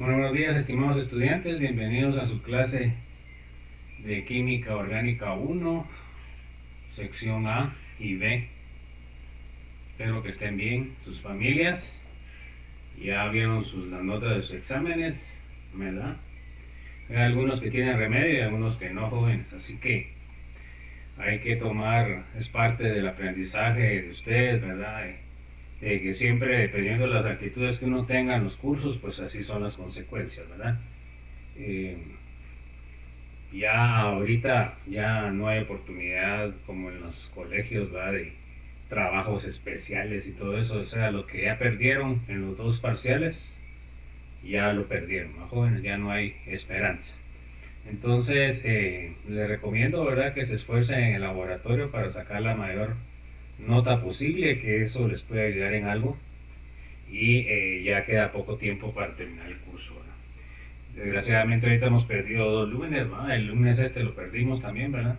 Bueno, buenos días, estimados estudiantes, bienvenidos a su clase de Química Orgánica 1, sección A y B. Espero que estén bien, sus familias. Ya vieron las notas de sus exámenes, ¿verdad? Hay algunos que tienen remedio y algunos que no, jóvenes, así que hay que tomar, es parte del aprendizaje de ustedes, ¿verdad? Que siempre, dependiendo de las actitudes que uno tenga en los cursos, pues así son las consecuencias, ¿verdad? Ya ahorita ya no hay oportunidad como en los colegios, ¿verdad? De trabajos especiales y todo eso, o sea, lo que ya perdieron en los dos parciales, ya lo perdieron, ¿no, jóvenes? Ya no hay esperanza. Entonces, les recomiendo, ¿verdad?, que se esfuercen en el laboratorio para sacar la mayor nota posible, que eso les puede ayudar en algo, y ya queda poco tiempo para terminar el curso, ¿verdad? Desgraciadamente ahorita hemos perdido 2 lunes, ¿verdad? El lunes lo perdimos también, ¿verdad?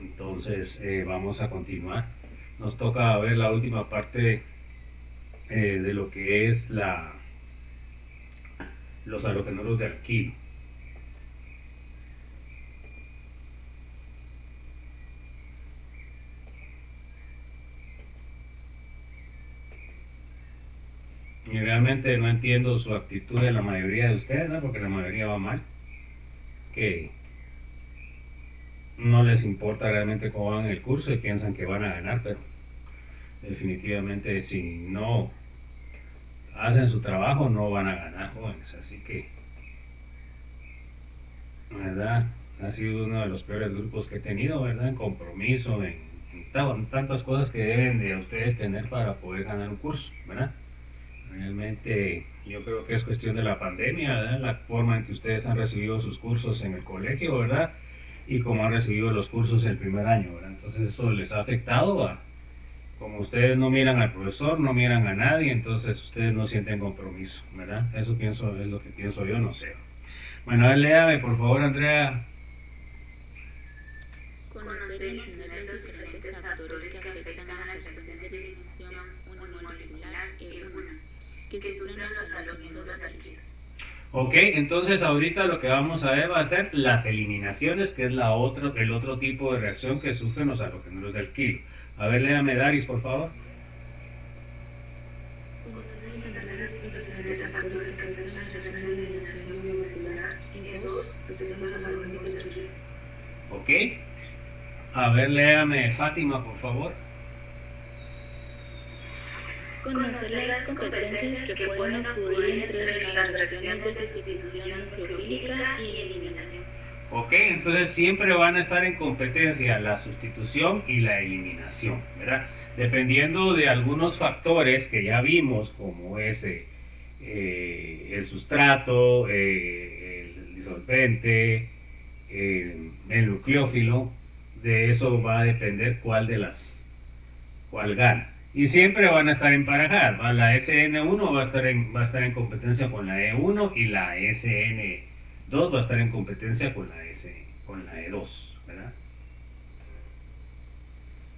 Entonces vamos a continuar. Nos toca ver la última parte de lo que es los halogénuros de alquilo. Y realmente no entiendo su actitud de la mayoría de ustedes, ¿no? Porque la mayoría va mal. Que no les importa realmente cómo van el curso y piensan que van a ganar, pero definitivamente si no hacen su trabajo no van a ganar, jóvenes. Así que, ¿verdad? Ha sido uno de los peores grupos que he tenido, ¿verdad? En compromiso, en tantas cosas que deben de ustedes tener para poder ganar un curso, ¿verdad? Realmente yo creo que es cuestión de la pandemia, ¿verdad? La forma en que ustedes han recibido sus cursos en el colegio, ¿verdad? Y cómo han recibido los cursos el primer año, ¿verdad? Entonces eso les ha afectado como ustedes no miran al profesor, no miran a nadie, entonces ustedes no sienten compromiso, ¿verdad? Eso pienso, es lo que pienso yo, no sé. Bueno, a ver, léame, por favor, Andrea. Conocer y entender los diferentes factores que afectan a las reacciones de eliminación unimolecular E1 que sufren los halógenos de alquilo. Ok, entonces ahorita lo que vamos a ver va a ser las eliminaciones, que es el otro tipo de reacción que sufren los halogénuros de alquilo. A ver, léame, Daris, por favor. Conocer y entender los diferentes factores que afectan a la reacción de eliminación unimolecular E2 que sufren los halógenos de alquilo. Ok. A ver, léame, Fátima, por favor. Conocer las competencias que pueden ocurrir entre las reacciones de sustitución nucleofílica y eliminación. Ok, entonces siempre van a estar en competencia la sustitución y la eliminación, ¿verdad? Dependiendo de algunos factores que ya vimos, como es el sustrato, el disolvente, el nucleófilo, de eso va a depender cuál gana. Y siempre van a estar emparejadas, ¿va? La SN1 va a estar en competencia con la E1 y la SN2 va a estar en competencia con con la E2, ¿verdad?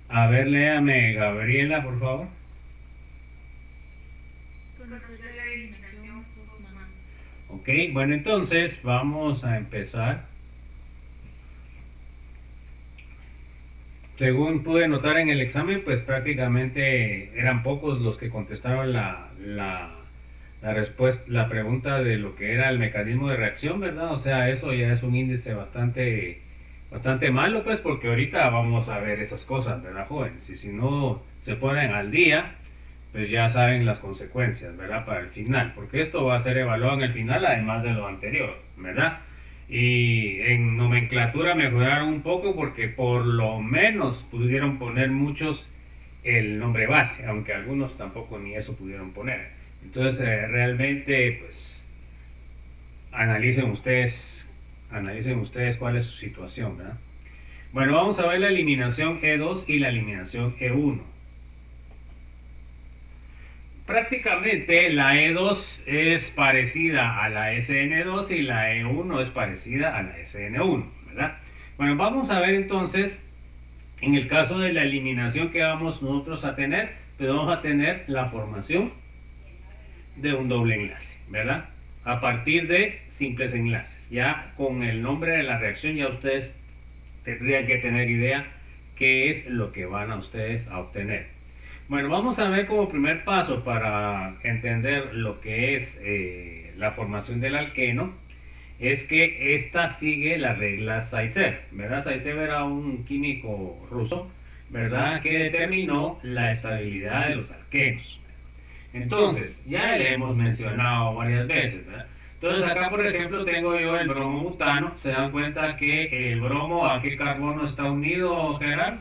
A ver, léame, Gabriela, por favor. Conocer la eliminación Hoffman. Ok, bueno, entonces vamos a empezar. Según pude notar en el examen, pues prácticamente eran pocos los que contestaron la pregunta de lo que era el mecanismo de reacción, ¿verdad? O sea, eso ya es un índice bastante malo, pues, porque ahorita vamos a ver esas cosas, ¿verdad, jóvenes? Y si no se ponen al día, pues ya saben las consecuencias, ¿verdad? Para el final, porque esto va a ser evaluado en el final, además de lo anterior, ¿verdad? Y en nomenclatura mejoraron un poco porque por lo menos pudieron poner muchos el nombre base, aunque algunos tampoco ni eso pudieron poner. Entonces realmente pues analicen ustedes cuál es su situación, ¿verdad? Bueno, vamos a ver la eliminación E2 y la eliminación E1. Prácticamente la E2 es parecida a la SN2 y la E1 es parecida a la SN1, ¿verdad? Bueno, vamos a ver entonces, en el caso de la eliminación que vamos nosotros a tener, pues vamos a tener la formación de un doble enlace, ¿verdad? a partir de simples enlaces. Ya con el nombre de la reacción ya ustedes tendrían que tener idea qué es lo que van a ustedes a obtener. Bueno, vamos a ver como primer paso para entender lo que es la formación del alqueno, es que esta sigue la regla Zaitsev, ¿verdad? Zaitsev era un químico ruso, ¿verdad?, que determinó la estabilidad de los alquenos. Entonces, ya le hemos mencionado varias veces, ¿verdad? Entonces acá, por ejemplo, tengo yo el bromo butano. ¿Se dan cuenta que el bromo a qué carbono está unido, Gerard?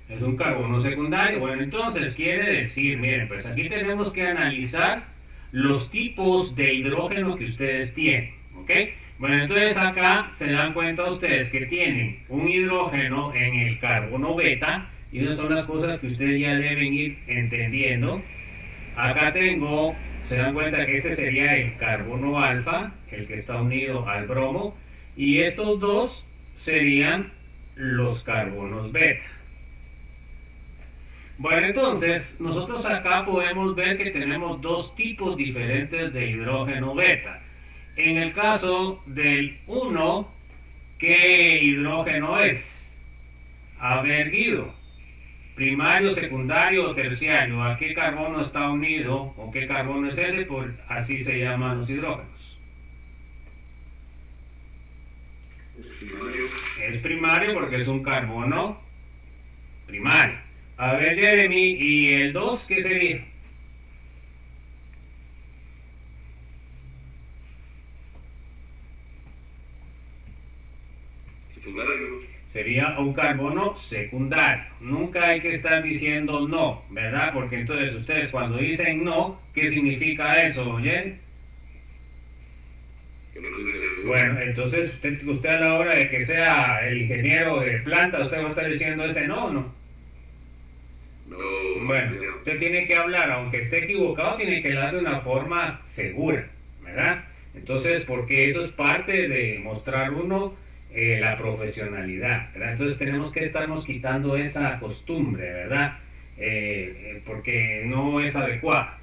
Es un carbono secundario. Bueno, entonces quiere decir, miren, pues aquí tenemos que analizar los tipos de hidrógeno que ustedes tienen, ¿ok? Bueno, entonces acá se dan cuenta ustedes que tienen un hidrógeno en el carbono beta, y esas son las cosas que ustedes ya deben ir entendiendo. Acá tengo, se dan cuenta que este sería el carbono alfa, el que está unido al bromo, y estos dos serían los carbonos beta. Bueno, entonces nosotros acá podemos ver que tenemos dos tipos diferentes de hidrógeno beta. En el caso del 1, ¿qué hidrógeno es? A ver, Guido, primario, secundario o terciario, ¿a qué carbono está unido o qué carbono es ese? Por así se llaman los hidrógenos. Es primario porque es un carbono primario. A ver, Jeremy, ¿y el 2 qué sería? Secundario. Sería un carbono secundario. Nunca hay que estar diciendo no, ¿verdad? Porque entonces ustedes cuando dicen no, ¿qué significa eso, oye? Bueno, entonces usted a la hora de que sea el ingeniero de planta, usted va a estar diciendo ese no, ¿o no? No. Bueno, usted tiene que hablar, aunque esté equivocado, tiene que hablar de una forma segura, ¿verdad? Entonces, porque eso es parte de mostrar uno la profesionalidad, ¿verdad? Entonces tenemos que estarnos quitando esa costumbre, ¿verdad? Porque no es adecuada.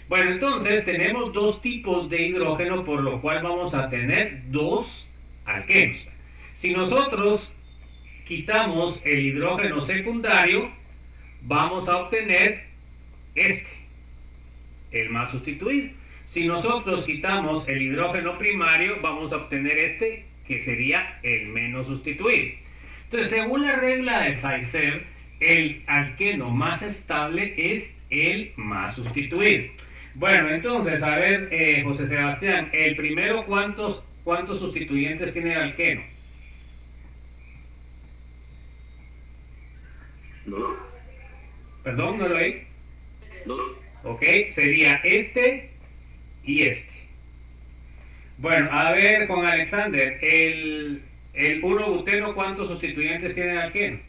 Bueno, entonces tenemos dos tipos de hidrógeno, por lo cual vamos a tener dos alquenos. Si nosotros quitamos el hidrógeno secundario, vamos a obtener este, el más sustituido. Si nosotros quitamos el hidrógeno primario, vamos a obtener este, que sería el menos sustituido. Entonces, según la regla de Zaitsev, el alqueno más estable es el más sustituido. Bueno, entonces, a ver, José Sebastián, el primero, ¿cuántos sustituyentes tiene el alqueno? No. Perdón, ¿no lo oí? No. Ok, sería este y este. Bueno, a ver con Alexander, el 1-buteno, ¿cuántos sustituyentes tiene el alqueno?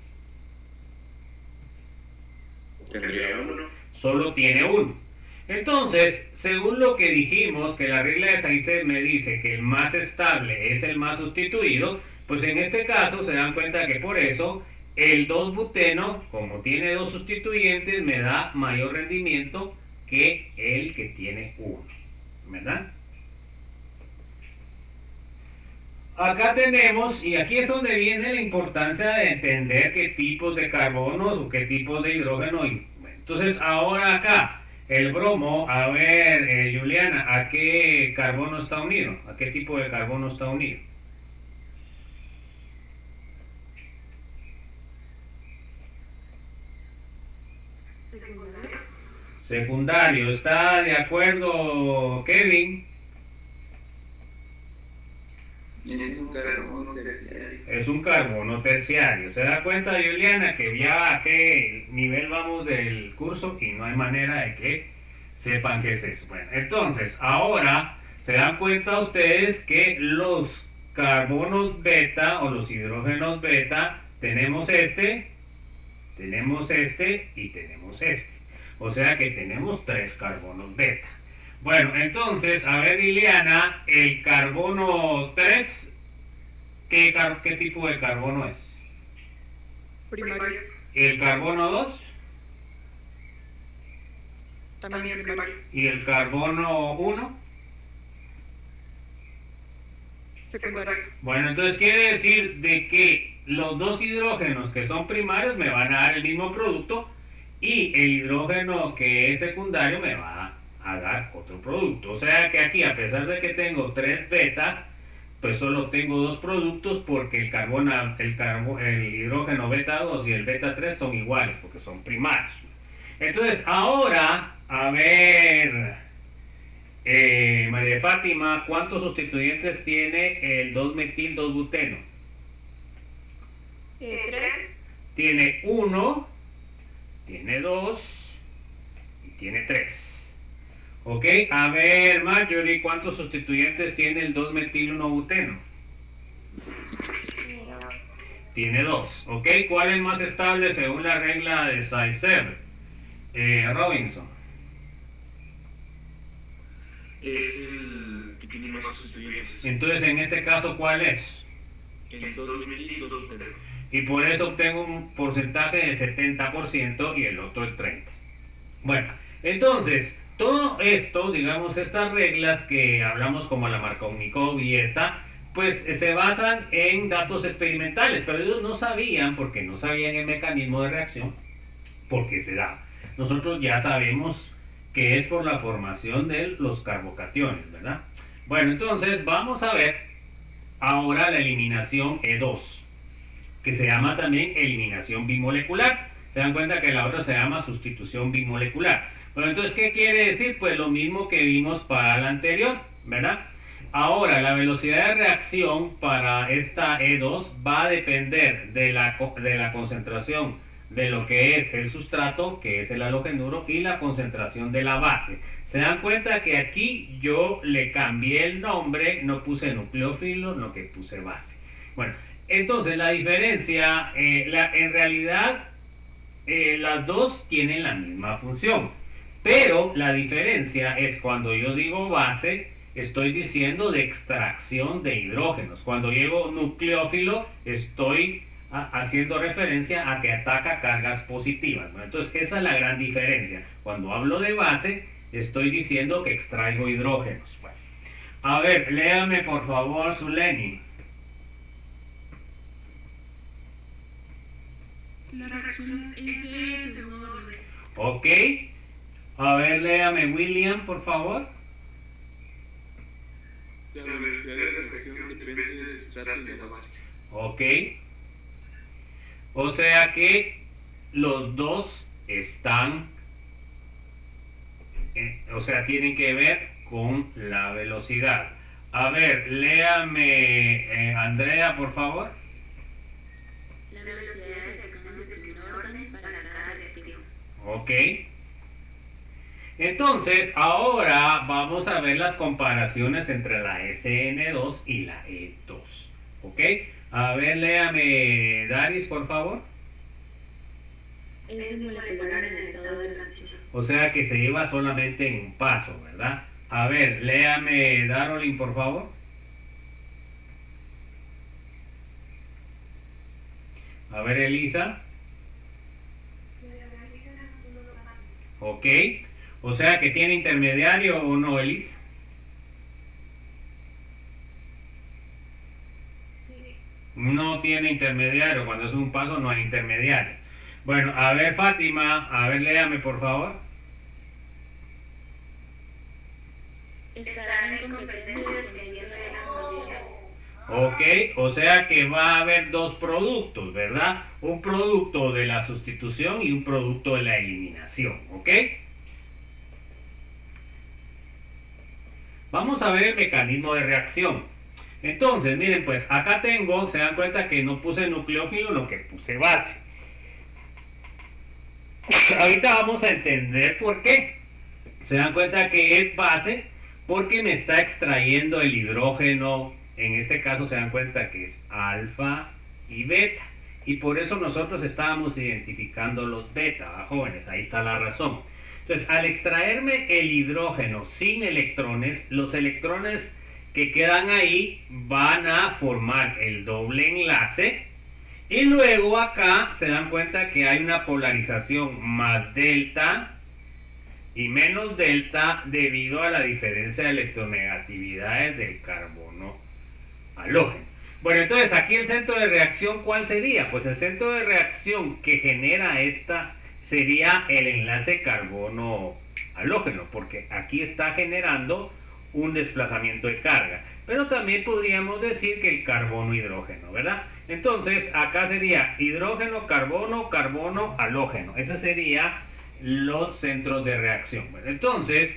Tendría uno. Solo tiene uno. Entonces, según lo que dijimos, que la regla de Zaitsev me dice que el más estable es el más sustituido, pues en este caso se dan cuenta que por eso el 2-buteno, como tiene dos sustituyentes, me da mayor rendimiento que el que tiene uno, ¿verdad? Acá tenemos, y aquí es donde viene la importancia de entender qué tipos de carbonos o qué tipos de hidrógeno hay. Entonces, ahora acá, el bromo, a ver, Juliana, ¿a qué carbono está unido? ¿A qué tipo de carbono está unido? Secundario. ¿Está de acuerdo, Kevin? Es un carbono terciario. Es un carbono terciario. ¿Se da cuenta, Juliana, que ya a qué nivel vamos del curso y no hay manera de que sepan qué es eso? Bueno, entonces, ahora se dan cuenta ustedes que los carbonos beta o los hidrógenos beta, tenemos este y tenemos este. O sea que tenemos 3 carbonos beta. Bueno, entonces, a ver, Liliana, el carbono 3, ¿qué tipo de carbono es? Primario. El carbono 2 También primario. y el carbono 1. Secundario. Bueno, entonces quiere decir de que los dos hidrógenos que son primarios me van a dar el mismo producto y el hidrógeno que es secundario me va a dar otro producto. O sea que aquí, a pesar de que tengo 3 betas, pues solo tengo 2 productos porque el hidrógeno beta 2 y el beta 3 son iguales porque son primarios. Entonces, ahora, a ver, María Fátima, ¿cuántos sustituyentes tiene el 2-metil-2-buteno? 3. Tiene 1, tiene 2 y tiene 3. Ok, a ver, Marjorie, ¿cuántos sustituyentes tiene el 2-metil-1-buteno? Tiene 2. Ok, ¿cuál es más estable según la regla de Zaitsev? Robinson. Es el que tiene más sustituyentes. Entonces, en este caso, ¿cuál es? El 2-metil, 2-buteno. Y por eso obtengo un porcentaje de 70% y el otro el 30%. Bueno, entonces, todo esto, digamos, estas reglas que hablamos como la Markovnikov y esta, pues se basan en datos experimentales, pero ellos no sabían, porque no sabían el mecanismo de reacción, por qué se da. Nosotros ya sabemos que es por la formación de los carbocationes, ¿verdad? Bueno, entonces vamos a ver ahora la eliminación E2, que se llama también eliminación bimolecular. Se dan cuenta que la otra se llama sustitución bimolecular. Bueno, entonces, ¿qué quiere decir? Pues lo mismo que vimos para la anterior, ¿verdad? Ahora, la velocidad de reacción para esta E2 va a depender de la concentración de lo que es el sustrato, que es el halogenuro, y la concentración de la base. Se dan cuenta que aquí yo le cambié el nombre, no puse nucleófilo, no que puse base. Bueno, entonces la diferencia, en realidad las dos tienen la misma función, pero la diferencia es cuando yo digo base, estoy diciendo de extracción de hidrógenos. Cuando digo nucleófilo, estoy haciendo referencia a que ataca cargas positivas, ¿no? Entonces esa es la gran diferencia. Cuando hablo de base, estoy diciendo que extraigo hidrógenos. Bueno, a ver, léame por favor Zuleni. La reacción es de segundo orden. Ok. A ver, léame William, por favor. La velocidad de reacción depende del sustrato y la base. Ok. O sea que los dos están, o sea, tienen que ver con la velocidad. A ver, léame Andrea, por favor. La velocidad de reacción es de primer orden para cada reactivo. Ok. Entonces, ahora vamos a ver las comparaciones entre la SN2 y la E2. ¿Ok? A ver, léame Daris, por favor. Es bimolecular en el estado de transición. O sea que se lleva solamente en un paso, ¿verdad? A ver, léame Darolin, por favor. A ver, Elisa. Ok. O sea que tiene intermediario o no, Elisa. No tiene intermediario. Cuando es un paso no hay intermediario. Bueno, a ver, Fátima. A ver, léame, por favor. Estarán en competencia dependiendo de las condiciones. Ok, o sea que va a haber dos productos, ¿verdad? Un producto de la sustitución y un producto de la eliminación, ¿ok? Vamos a ver el mecanismo de reacción. Entonces, miren, pues acá tengo, se dan cuenta que no puse nucleófilo, lo que puse base. Ahorita vamos a entender por qué. Se dan cuenta que es base porque me está extrayendo el hidrógeno. En este caso se dan cuenta que es alfa y beta. Y por eso nosotros estábamos identificando los beta, jóvenes. Ahí está la razón. Entonces, al extraerme el hidrógeno sin electrones, los electrones que quedan ahí van a formar el doble enlace Y luego acá se dan cuenta que hay una polarización más delta y menos delta debido a la diferencia de electronegatividades del carbono halógeno. Bueno, entonces aquí el centro de reacción, ¿cuál sería? Pues el centro de reacción que genera esta sería el enlace carbono halógeno, porque aquí está generando un desplazamiento de carga. Pero también podríamos decir que el carbono hidrógeno, ¿verdad? Entonces acá sería hidrógeno, carbono, carbono, halógeno. Esos serían los centros de reacción. Bueno, entonces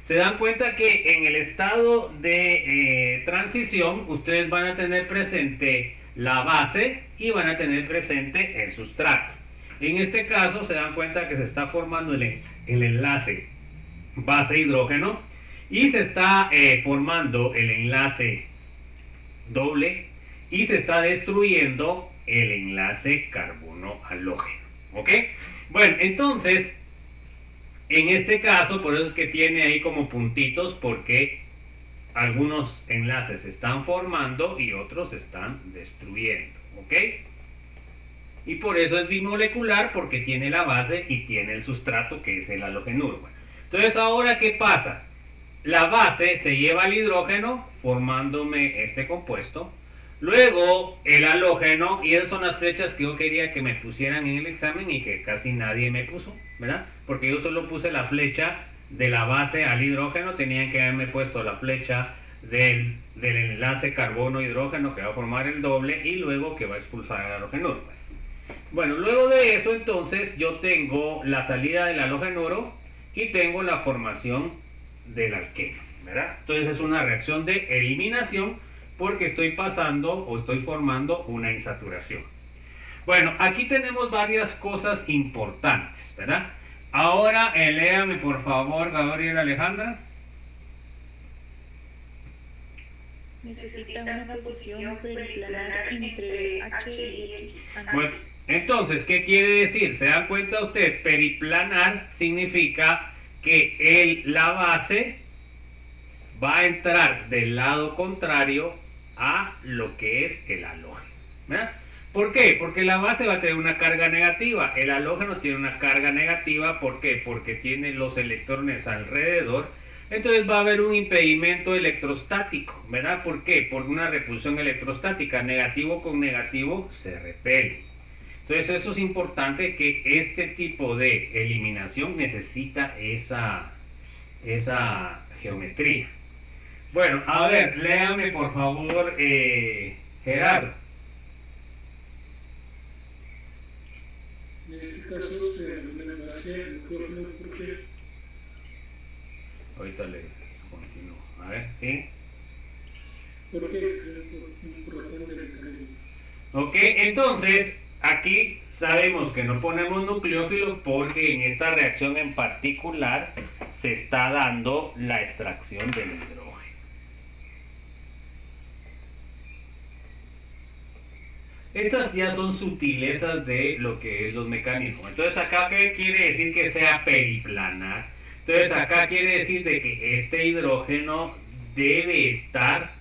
se dan cuenta que en el estado de transición ustedes van a tener presente la base y van a tener presente el sustrato. En este caso se dan cuenta que se está formando el enlace base hidrógeno y se está formando el enlace doble y se está destruyendo el enlace carbono halógeno. ¿Ok? Bueno, entonces en este caso, por eso es que tiene ahí como puntitos, porque algunos enlaces se están formando y otros se están destruyendo. ¿Ok? Y por eso es bimolecular, porque tiene la base y tiene el sustrato, que es el halogenuro. Bueno, entonces, ahora, ¿qué pasa? La base se lleva al hidrógeno, formándome este compuesto. Luego, el halógeno, y esas son las flechas que yo quería que me pusieran en el examen y que casi nadie me puso, ¿verdad? Porque yo solo puse la flecha de la base al hidrógeno, tenían que haberme puesto la flecha del enlace carbono-hidrógeno que va a formar el doble y luego que va a expulsar el halogenuro. Bueno, luego de eso, entonces, yo tengo la salida del halogenuro y tengo la formación del alqueno, ¿verdad? Entonces es una reacción de eliminación porque estoy pasando o estoy formando una insaturación. Bueno, aquí tenemos varias cosas importantes, ¿verdad? Ahora, léame por favor, Gabriel Alejandra. Necesita una posición periplanar entre H y X. Bueno, entonces, ¿qué quiere decir? ¿Se dan cuenta ustedes? Periplanar significa que la base va a entrar del lado contrario a lo que es el halógeno, ¿verdad? ¿Por qué? Porque la base va a tener una carga negativa. El halógeno tiene una carga negativa. ¿Por qué? Porque tiene los electrones alrededor. Entonces va a haber un impedimento electrostático, ¿verdad? ¿Por qué? Por una repulsión electrostática. Negativo con negativo se repele. Entonces eso es importante, que este tipo de eliminación necesita esa geometría. Bueno, a ver, léame por favor, Gerardo. En este caso se denomina enlace hidrógeno porque Ahorita le continúo. A ver, ¿sí? porque extrae un protón del mecanismo. Ok, entonces aquí sabemos que no ponemos nucleófilos porque en esta reacción en particular se está dando la extracción del hidrógeno. Estas ya son sutilezas de lo que es los mecanismos. Entonces acá, ¿qué quiere decir que sea periplanar? Entonces acá quiere decir de que este hidrógeno debe estar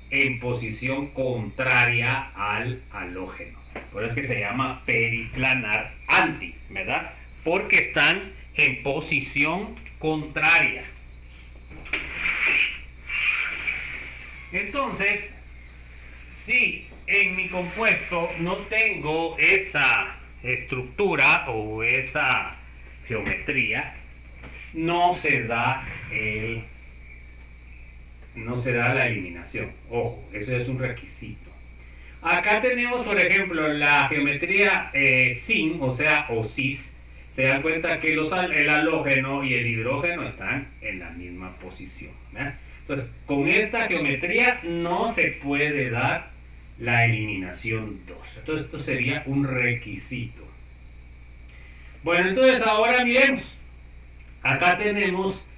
en posición contraria al halógeno. Por eso es que se llama periplanar anti, ¿verdad? Porque están en posición contraria. Entonces, si en mi compuesto no tengo esa estructura o esa geometría, no se da la eliminación. Ojo, eso es un requisito. Acá tenemos, por ejemplo, la geometría SIN, o sea, o cis. Se dan cuenta que el halógeno y el hidrógeno están en la misma posición, ¿verdad? Entonces, con esta geometría no se puede dar la eliminación 2. Entonces, esto sería un requisito. Bueno, entonces ahora miremos. Acá tenemos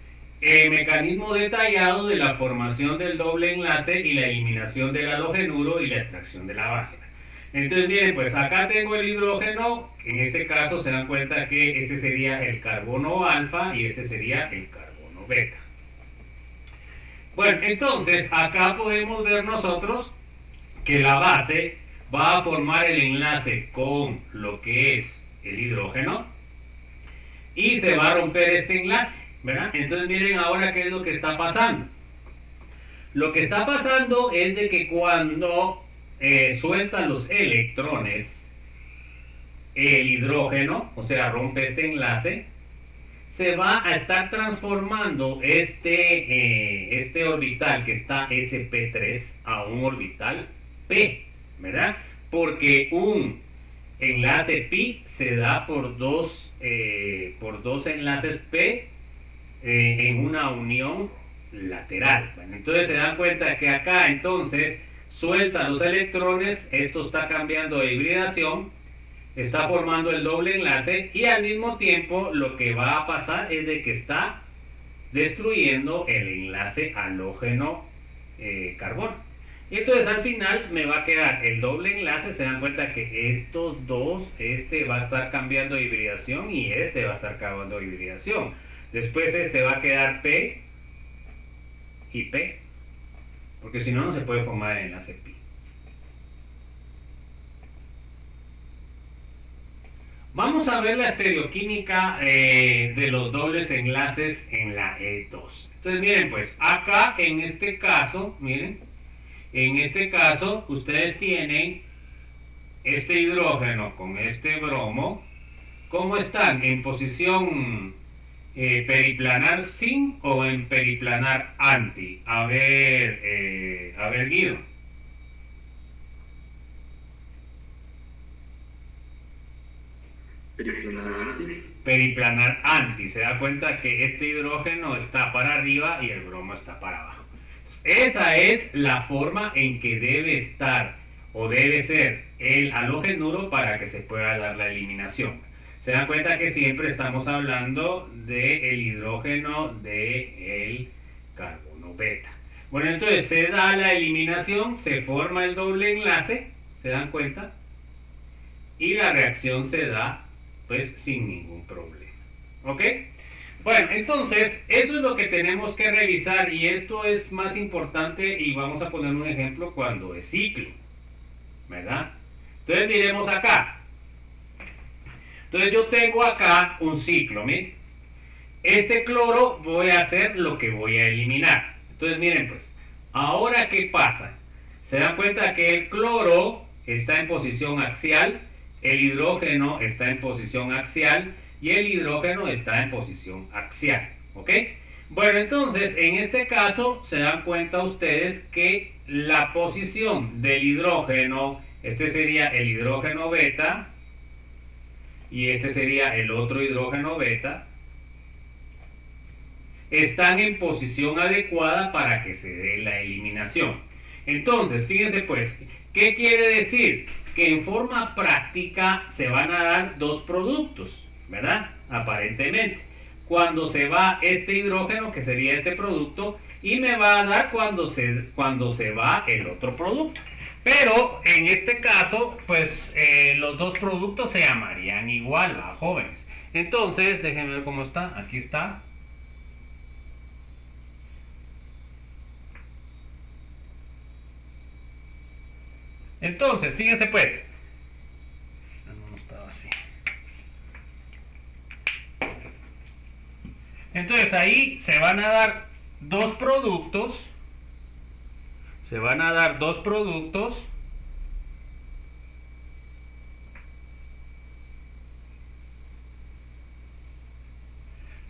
el mecanismo detallado de la formación del doble enlace y la eliminación del halogenuro y la extracción de la base. Entonces, bien, pues acá tengo el hidrógeno. En este caso se dan cuenta que este sería el carbono alfa y este sería el carbono beta. Bueno, entonces acá podemos ver nosotros que la base va a formar el enlace con lo que es el hidrógeno y se va a romper este enlace, ¿verdad? Entonces miren ahora qué es lo que está pasando. Lo que está pasando es de que cuando suelta los electrones, el hidrógeno, o sea, rompe este enlace, se va a estar transformando este orbital que está sp3 a un orbital p, ¿verdad? Porque un enlace pi se da por dos enlaces p en una unión lateral. Bueno, entonces se dan cuenta que acá entonces suelta los electrones, esto está cambiando de hibridación, está formando el doble enlace y al mismo tiempo lo que va a pasar es de que está destruyendo el enlace halógeno carbono. Y entonces al final me va a quedar el doble enlace. Se dan cuenta que estos dos, este va a estar cambiando de hibridación y este va a estar cambiando de hibridación. Después este va a quedar P y P, porque si no, no se puede formar el enlace pi. Vamos a ver la estereoquímica de los dobles enlaces en la E2. Entonces miren pues, acá en este caso, miren, en este caso ustedes tienen este hidrógeno con este bromo. ¿Cómo están? ¿En posición periplanar sin o en periplanar anti? A ver Guido. Periplanar anti. Periplanar anti. Se da cuenta que este hidrógeno está para arriba y el bromo está para abajo. Esa es la forma en que debe estar o debe ser el halogenuro para que se pueda dar la eliminación. Se dan cuenta que siempre estamos hablando del hidrógeno del carbono beta. Bueno, entonces se da la eliminación, se forma el doble enlace, ¿se dan cuenta? Y la reacción se da pues sin ningún problema. ¿Ok? Bueno, entonces eso es lo que tenemos que revisar y esto es más importante y vamos a poner un ejemplo cuando es ciclo, ¿verdad? Entonces miremos acá. Entonces yo tengo acá un ciclo, miren. Este cloro voy a hacer lo que voy a eliminar. Entonces miren pues, ahora ¿qué pasa? Se dan cuenta que el cloro está en posición axial, el hidrógeno está en posición axial y el hidrógeno está en posición axial, ¿ok? Bueno, entonces en este caso se dan cuenta ustedes que la posición del hidrógeno, este sería el hidrógeno beta y este sería el otro hidrógeno beta, están en posición adecuada para que se dé la eliminación. Entonces, fíjense pues, ¿qué quiere decir? Que en forma práctica se van a dar dos productos, ¿verdad? Aparentemente. Cuando se va este hidrógeno, que sería este producto, y me va a dar cuando se va el otro producto. Pero en este caso, pues los dos productos se llamarían igual, ¿va, jóvenes? Entonces, déjenme ver cómo está. Aquí está. Entonces, fíjense pues. No estaba así. Entonces ahí se van a dar dos productos. Se van a dar dos productos.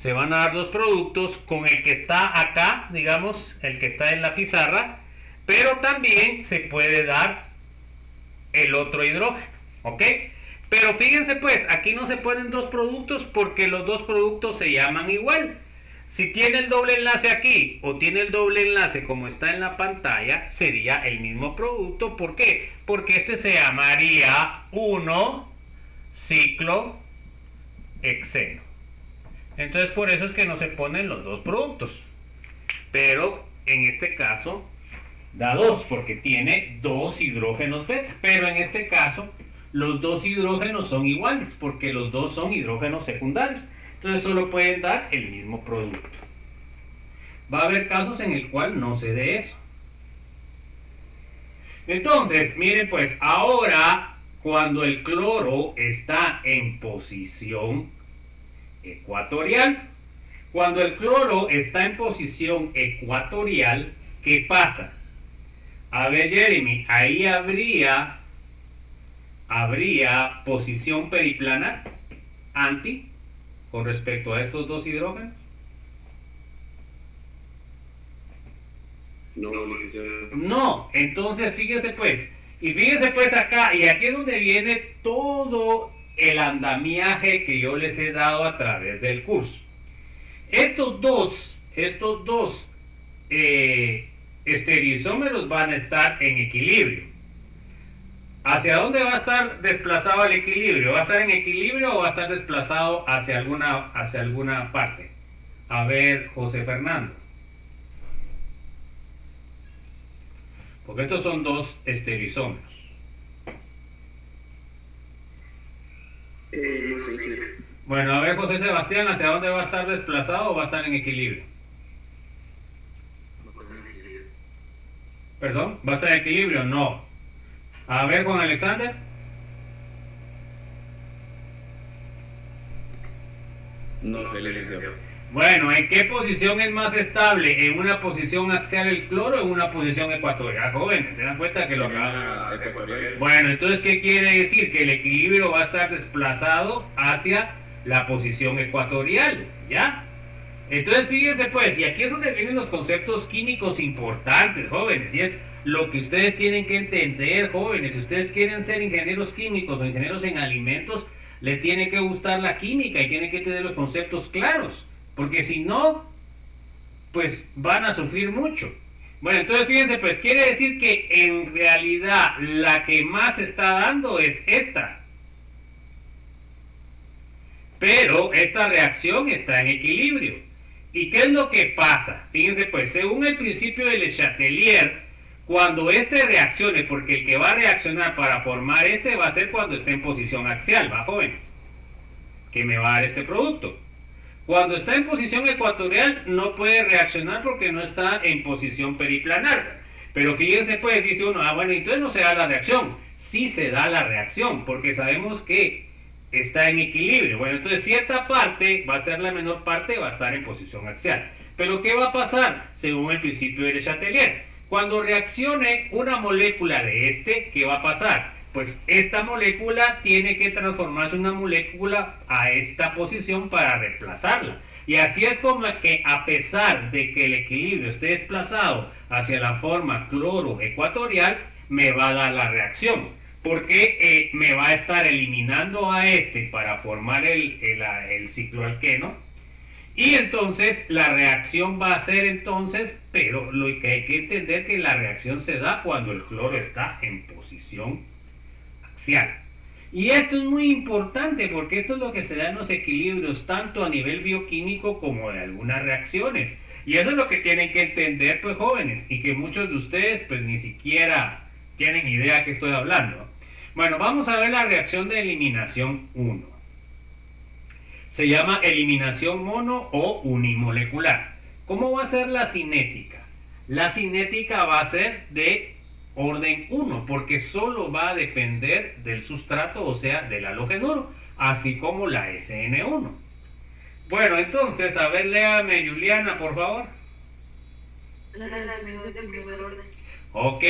Se van a dar dos productos con el que está acá, digamos, el que está en la pizarra. Pero también se puede dar el otro hidrógeno, ¿ok? Pero fíjense pues, aquí no se ponen dos productos porque los dos productos se llaman igual. Si tiene el doble enlace aquí o tiene el doble enlace como está en la pantalla, sería el mismo producto. ¿Por qué? Porque este se llamaría 1 ciclo hexeno. Entonces por eso es que no se ponen los dos productos. Pero en este caso da 2 porque tiene dos hidrógenos beta. Pero en este caso los dos hidrógenos son iguales porque los dos son hidrógenos secundarios. Entonces solo pueden dar el mismo producto. Va a haber casos en el cual no se dé eso. Entonces, miren pues, ahora cuando el cloro está en posición ecuatorial, cuando el cloro está en posición ecuatorial, ¿qué pasa? A ver, Jeremy, ahí habría posición periplanar anti con respecto a estos dos hidrógenos. No, licenciado. No, entonces fíjense pues, y fíjense pues acá, y aquí es donde viene todo el andamiaje que yo les he dado a través del curso. Estos dos estereoisómeros van a estar en equilibrio. ¿Hacia dónde va a estar desplazado el equilibrio? ¿Va a estar en equilibrio o va a estar desplazado hacia alguna parte? A ver, José Fernando. Porque estos son dos estereoisómeros. No sé, ingeniero. Bueno, a ver, José Sebastián, ¿hacia dónde va a estar desplazado o va a estar en equilibrio? ¿Perdón? ¿Va a estar en equilibrio? No. A ver, Juan Alexander. No sé, licenciado. Bueno, ¿en qué posición es más estable? ¿En una posición axial el cloro o en una posición ecuatorial? Jóvenes, ¿se dan cuenta que lo acabamos? Ecuatorial. Bueno, entonces, ¿qué quiere decir? Que el equilibrio va a estar desplazado hacia la posición ecuatorial, ¿ya? Entonces, fíjense pues, y aquí es donde vienen los conceptos químicos importantes, jóvenes, y es lo que ustedes tienen que entender, jóvenes. Si ustedes quieren ser ingenieros químicos o ingenieros en alimentos, les tiene que gustar la química y tienen que tener los conceptos claros, porque si no, pues van a sufrir mucho. Bueno, entonces fíjense pues, quiere decir que en realidad la que más está dando es esta. Pero esta reacción está en equilibrio. ¿Y qué es lo que pasa? Fíjense pues, según el principio de Le Chatelier, cuando este reaccione, porque el que va a reaccionar para formar este va a ser cuando esté en posición axial, ¿va, jóvenes? Que me va a dar este producto. Cuando está en posición ecuatorial no puede reaccionar porque no está en posición periplanar. Pero fíjense pues, dice uno, bueno, entonces no se da la reacción. Sí se da la reacción, porque sabemos que está en equilibrio. Bueno, entonces cierta parte va a ser la menor parte, va a estar en posición axial. Pero ¿qué va a pasar? Según el principio de Le Chatelier, cuando reaccione una molécula de este, ¿qué va a pasar? Pues esta molécula tiene que transformarse en una molécula a esta posición para reemplazarla. Y así es como que, a pesar de que el equilibrio esté desplazado hacia la forma cloro ecuatorial, me va a dar la reacción, porque me va a estar eliminando a este para formar el cicloalqueno. Y entonces la reacción va a ser entonces, pero lo que hay que entender es que la reacción se da cuando el cloro está en posición axial. Y esto es muy importante porque esto es lo que se da en los equilibrios tanto a nivel bioquímico como de algunas reacciones. Y eso es lo que tienen que entender pues, jóvenes, y que muchos de ustedes pues ni siquiera tienen idea que estoy hablando. Bueno, vamos a ver la reacción de eliminación 1. Se llama eliminación mono o unimolecular. ¿Cómo va a ser la cinética? La cinética va a ser de orden 1, porque solo va a depender del sustrato, o sea, del halogenuro, así como la SN1. Bueno, entonces, a ver, léame, Juliana, por favor. La reacción es de primer orden. Ok.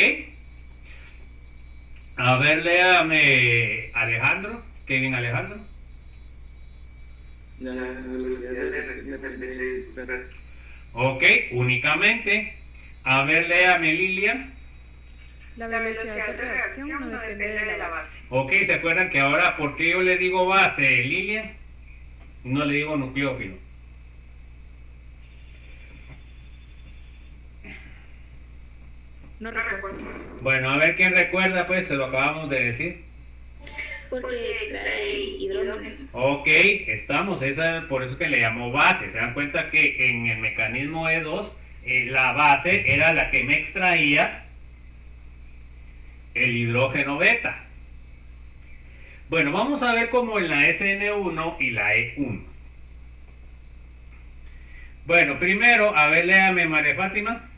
A ver, léame, Alejandro. Kevin Alejandro. La velocidad de reacción depende del sustrato. Ok, únicamente. A ver, léame, Lilian. La velocidad de reacción no depende de la base. Ok, ¿se acuerdan que ahora, por qué yo le digo base, Lilian? No le digo nucleófilo. No recuerdo. Bueno, a ver quién recuerda, pues, se lo acabamos de decir. Porque extrae hidrógenos. Ok, estamos, por eso que le llamó base. Se dan cuenta que en el mecanismo E2, la base era la que me extraía el hidrógeno beta. Bueno, vamos a ver cómo en la SN1 y la E1. Bueno, primero, a ver, léame, María Fátima.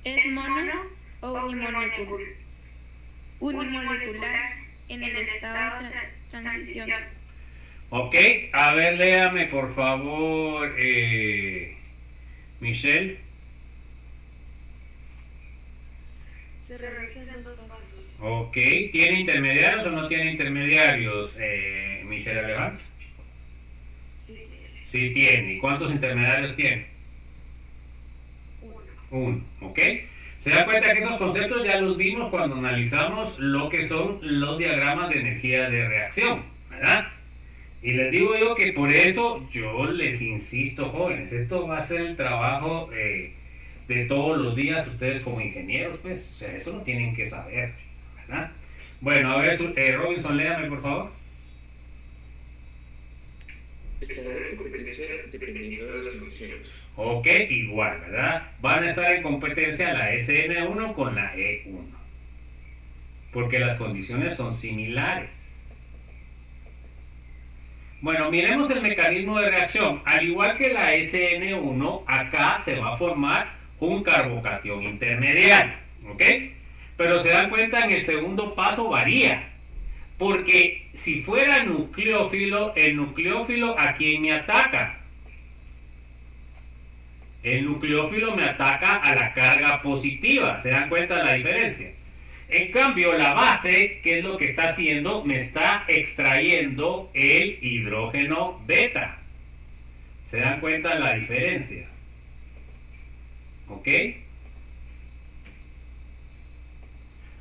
Es mono o unimolecular en el estado de transición. Ok, a ver, léame por favor, Michelle. Se realizan los pasos. Ok, ¿tiene intermediarios o no tiene intermediarios, Michelle Alejandro? Sí, Sí tiene. ¿Y cuántos intermediarios tiene? Uno, ¿ok? Se da cuenta que estos conceptos ya los vimos cuando analizamos lo que son los diagramas de energía de reacción, ¿verdad? Y les digo yo que por eso yo les insisto, jóvenes, esto va a ser el trabajo de todos los días ustedes como ingenieros, pues, o sea, eso lo tienen que saber, ¿verdad? Bueno, a ver, Robinson, léame por favor. Estará de competencia dependiendo de las condiciones. Ok, igual, ¿verdad? Van a estar en competencia la SN1 con la E1, porque las condiciones son similares. Bueno, miremos el mecanismo de reacción. Al igual que la SN1, acá se va a formar un carbocatión intermediario, ¿ok? Pero se dan cuenta, en el segundo paso varía, porque si fuera nucleófilo, el nucleófilo ¿a quién me ataca? El nucleófilo me ataca a la carga positiva. ¿Se dan cuenta de la diferencia? En cambio, la base, ¿qué es lo que está haciendo? Me está extrayendo el hidrógeno beta. ¿Se dan cuenta de la diferencia? ¿Ok?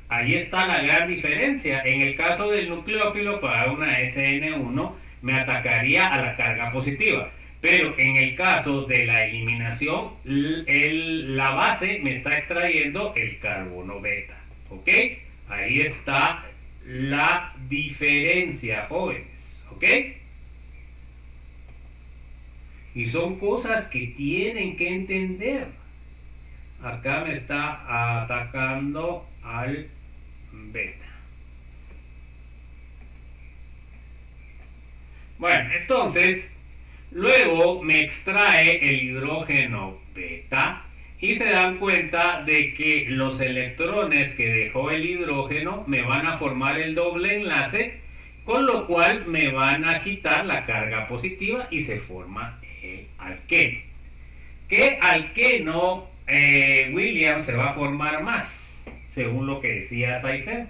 Ahí está la gran diferencia. En el caso del nucleófilo, para una SN1, me atacaría a la carga positiva. Pero en el caso de la eliminación, la base me está extrayendo el carbono beta. ¿Ok? Ahí está la diferencia, jóvenes. ¿Ok? Y son cosas que tienen que entender. Acá me está atacando al beta. Bueno, entonces, luego me extrae el hidrógeno beta y se dan cuenta de que los electrones que dejó el hidrógeno me van a formar el doble enlace, con lo cual me van a quitar la carga positiva y se forma el alqueno. ¿Qué alqueno, William, se va a formar más? Según lo que decía Saizen.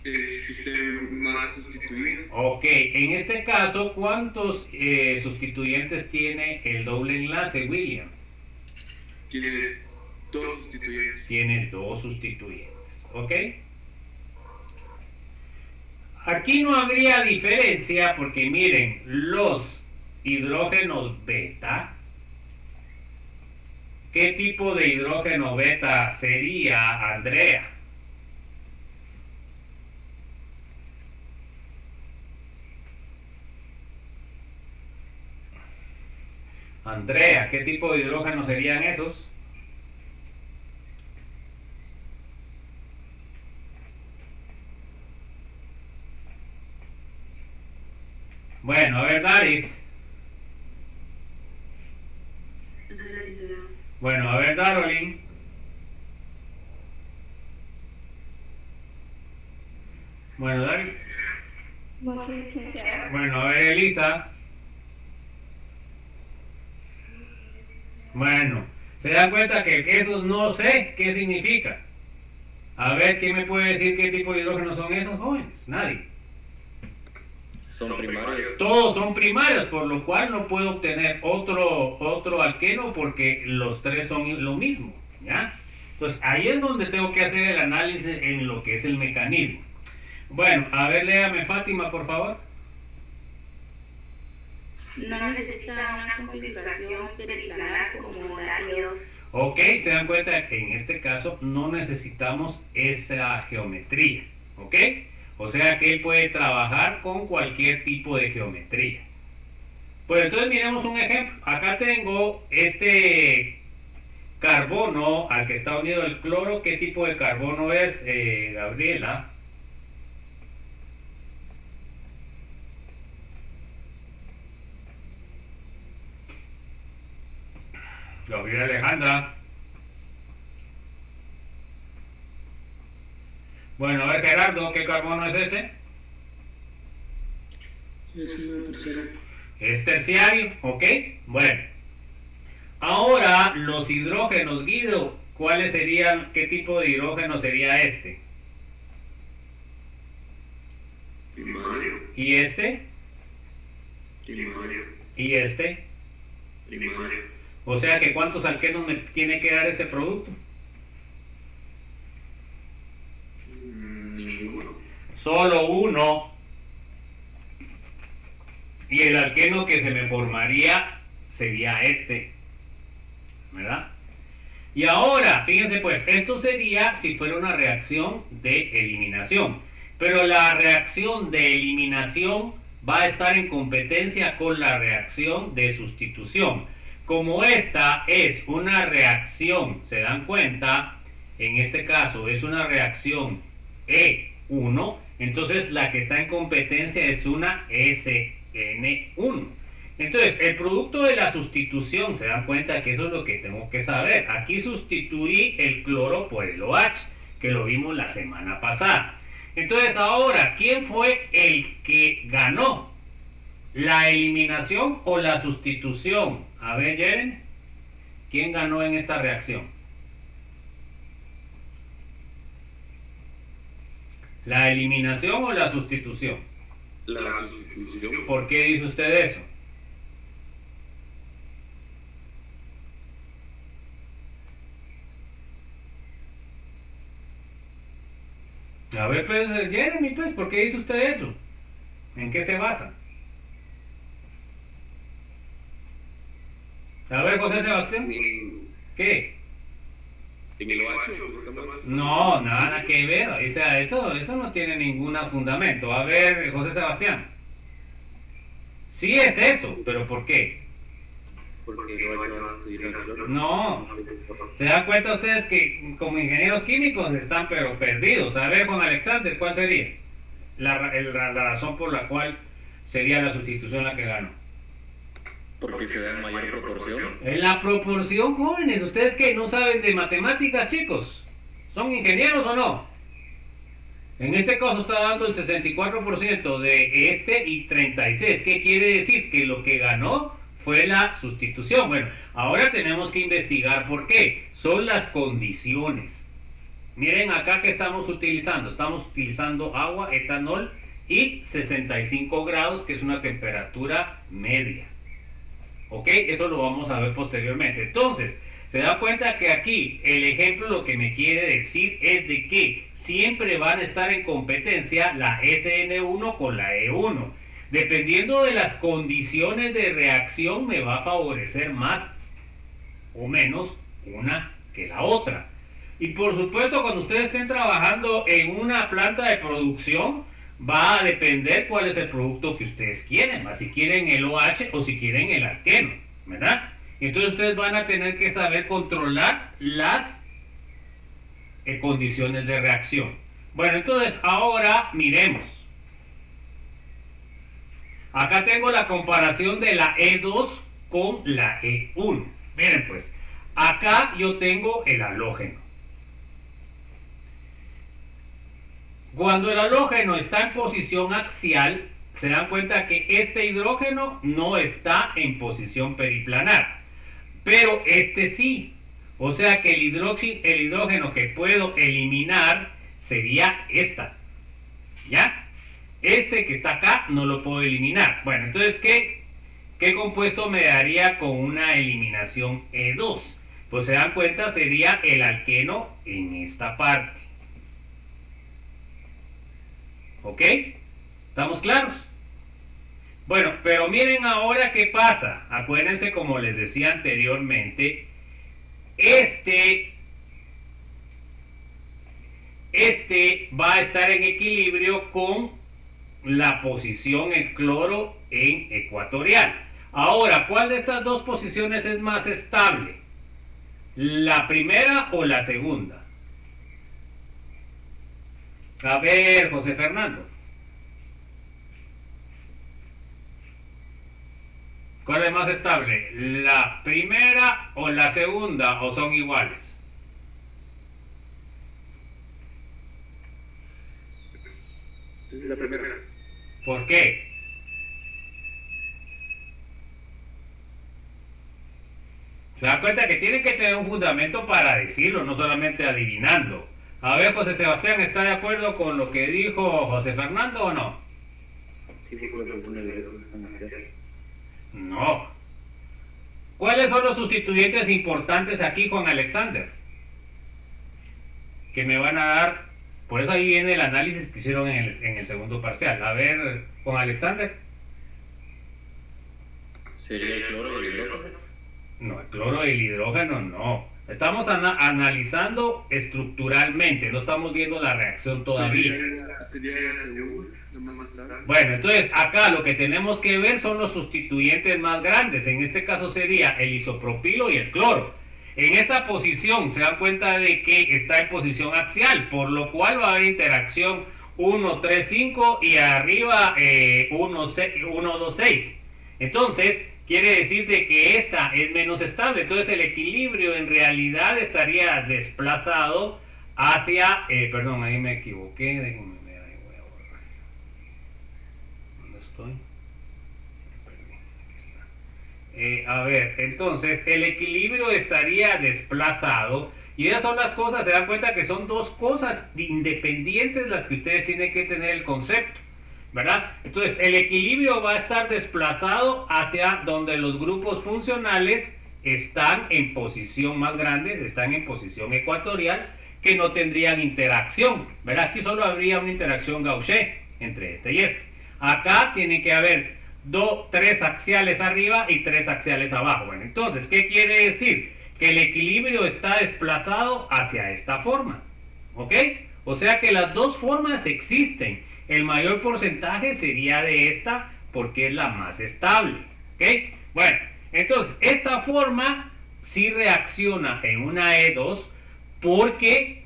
Es que esté más sustituido. Ok, en este caso, ¿cuántos sustituyentes tiene el doble enlace, William? Tiene dos sustituyentes. Tiene dos sustituyentes, ¿ok? Aquí no habría diferencia porque miren, los hidrógenos beta, ¿qué tipo de hidrógeno beta sería, Andrea? Andrea, ¿qué tipo de hidrógeno serían esos? Bueno, a ver, Daris. Bueno, a ver, Darolin. Bueno, Daris. Bueno, a ver, Elisa. Bueno, se dan cuenta que esos no sé qué significa. A ver, ¿quién me puede decir qué tipo de hidrógeno son esos jóvenes? Nadie. Son primarios. Todos son primarios, por lo cual no puedo obtener otro alqueno porque los tres son lo mismo, ¿ya? Entonces ahí es donde tengo que hacer el análisis en lo que es el mecanismo. Bueno, a ver, léame Fátima, por favor. No necesita una configuración periplanar como la E2. Ok, se dan cuenta que en este caso no necesitamos esa geometría, ¿ok? O sea que él puede trabajar con cualquier tipo de geometría. Pues entonces miremos un ejemplo. Acá tengo este carbono al que está unido el cloro. ¿Qué tipo de carbono es, Gabriela? Gabriela Alejandra. Bueno, a ver Gerardo, ¿qué carbono es ese? Es una tercera. Es terciario, ¿ok? Bueno. Ahora, los hidrógenos, Guido, ¿cuáles serían, qué tipo de hidrógeno sería este? Primario. ¿Y este? Primario. ¿Y este? Primario. O sea que ¿cuántos alquenos me tiene que dar este producto? Ninguno. Solo uno. Y el alqueno que se me formaría sería este, ¿verdad? Y ahora, fíjense pues, esto sería si fuera una reacción de eliminación. Pero la reacción de eliminación va a estar en competencia con la reacción de sustitución. Como esta es una reacción, se dan cuenta, en este caso es una reacción E1, entonces la que está en competencia es una SN1. Entonces, el producto de la sustitución, se dan cuenta que eso es lo que tengo que saber. Aquí sustituí el cloro por el OH, que lo vimos la semana pasada. Entonces, ahora, ¿quién fue el que ganó? ¿La eliminación o la sustitución? A ver, Jeren, ¿quién ganó en esta reacción? ¿La eliminación o la sustitución? La sustitución. ¿Por qué dice usted eso? A ver, pues, Jeremy, pues, ¿por qué dice usted eso? ¿En qué se basa? A ver, José Sebastián. ¿Qué? En el OH está más. No, nada que ver. O sea, eso no tiene ningún fundamento. A ver, José Sebastián. Sí es eso, pero ¿por qué? Porque el OH va a sustituir al cloro. No. ¿Se dan cuenta ustedes que como ingenieros químicos están pero perdidos? A ver, Juan Alexander, ¿cuál sería la razón por la cual sería la sustitución la que ganó? Porque se da en mayor proporción. En la proporción, jóvenes, ¿ustedes qué? ¿No saben de matemáticas, chicos? ¿Son ingenieros o no? En este caso está dando el 64% de este y 36%. ¿Qué quiere decir? Que lo que ganó fue la sustitución. Bueno, ahora tenemos que investigar por qué. Son las condiciones. Miren acá que estamos utilizando. Estamos utilizando agua, etanol y 65 grados, que es una temperatura media. ¿Ok? Eso lo vamos a ver posteriormente. Entonces, se da cuenta que aquí el ejemplo lo que me quiere decir es de que siempre van a estar en competencia la SN1 con la E1. Dependiendo de las condiciones de reacción me va a favorecer más o menos una que la otra. Y por supuesto, cuando ustedes estén trabajando en una planta de producción, va a depender cuál es el producto que ustedes quieren, ¿va? Si quieren el OH o si quieren el alqueno, ¿verdad? Entonces ustedes van a tener que saber controlar las condiciones de reacción. Bueno, entonces ahora miremos. Acá tengo la comparación de la E2 con la E1. Miren pues, acá yo tengo el halógeno. Cuando el halógeno está en posición axial, se dan cuenta que este hidrógeno no está en posición periplanar, pero este sí. O sea que el hidrógeno que puedo eliminar sería esta. ¿Ya? Este que está acá no lo puedo eliminar. Bueno, entonces, ¿qué compuesto me daría con una eliminación E2? Pues se dan cuenta, sería el alqueno en esta parte. ¿Ok? ¿Estamos claros? Bueno, pero miren ahora qué pasa. Acuérdense, como les decía anteriormente, este va a estar en equilibrio con la posición el cloro en ecuatorial. Ahora, ¿cuál de estas dos posiciones es más estable? ¿La primera o la segunda? A ver, José Fernando. ¿Cuál es más estable? ¿La primera o la segunda o son iguales? La primera. ¿Por qué? Se da cuenta que tienen que tener un fundamento para decirlo, no solamente adivinando. A ver, José Sebastián, ¿está de acuerdo con lo que dijo José Fernando o no? Sí, porque la persona directa es un axial. No. ¿Cuáles son los sustituyentes importantes aquí, Juan Alexander? Que me van a dar, por eso ahí viene el análisis que hicieron en el segundo parcial. A ver, Juan Alexander. ¿Sería el cloro y el hidrógeno? No, el cloro y el hidrógeno no. Estamos analizando estructuralmente, no estamos viendo la reacción todavía. Sería la segunda, la más estable. Bueno, entonces acá lo que tenemos que ver son los sustituyentes más grandes. En este caso sería el isopropilo y el cloro. En esta posición se dan cuenta de que está en posición axial, por lo cual va a haber interacción 1, 3, 5 y arriba 1, 2, 6. Entonces, quiere decir de que esta es menos estable. Entonces el equilibrio en realidad estaría desplazado hacia... perdón, ahí me equivoqué. Déjenme ver, ahí voy a borrar. ¿Dónde estoy? A ver, entonces el equilibrio estaría desplazado y esas son las cosas, se dan cuenta que son dos cosas independientes las que ustedes tienen que tener el concepto, ¿verdad? Entonces el equilibrio va a estar desplazado hacia donde los grupos funcionales están en posición más grande, están en posición ecuatorial, que no tendrían interacción, ¿verdad? Aquí solo habría una interacción Gaussian entre este y este. Acá tiene que haber 3 axiales arriba y 3 axiales abajo. Bueno, entonces, ¿qué quiere decir? Que el equilibrio está desplazado hacia esta forma, ¿ok? O sea que las dos formas existen. El mayor porcentaje sería de esta porque es la más estable, ¿ok? Bueno, entonces, esta forma sí reacciona en una E2 porque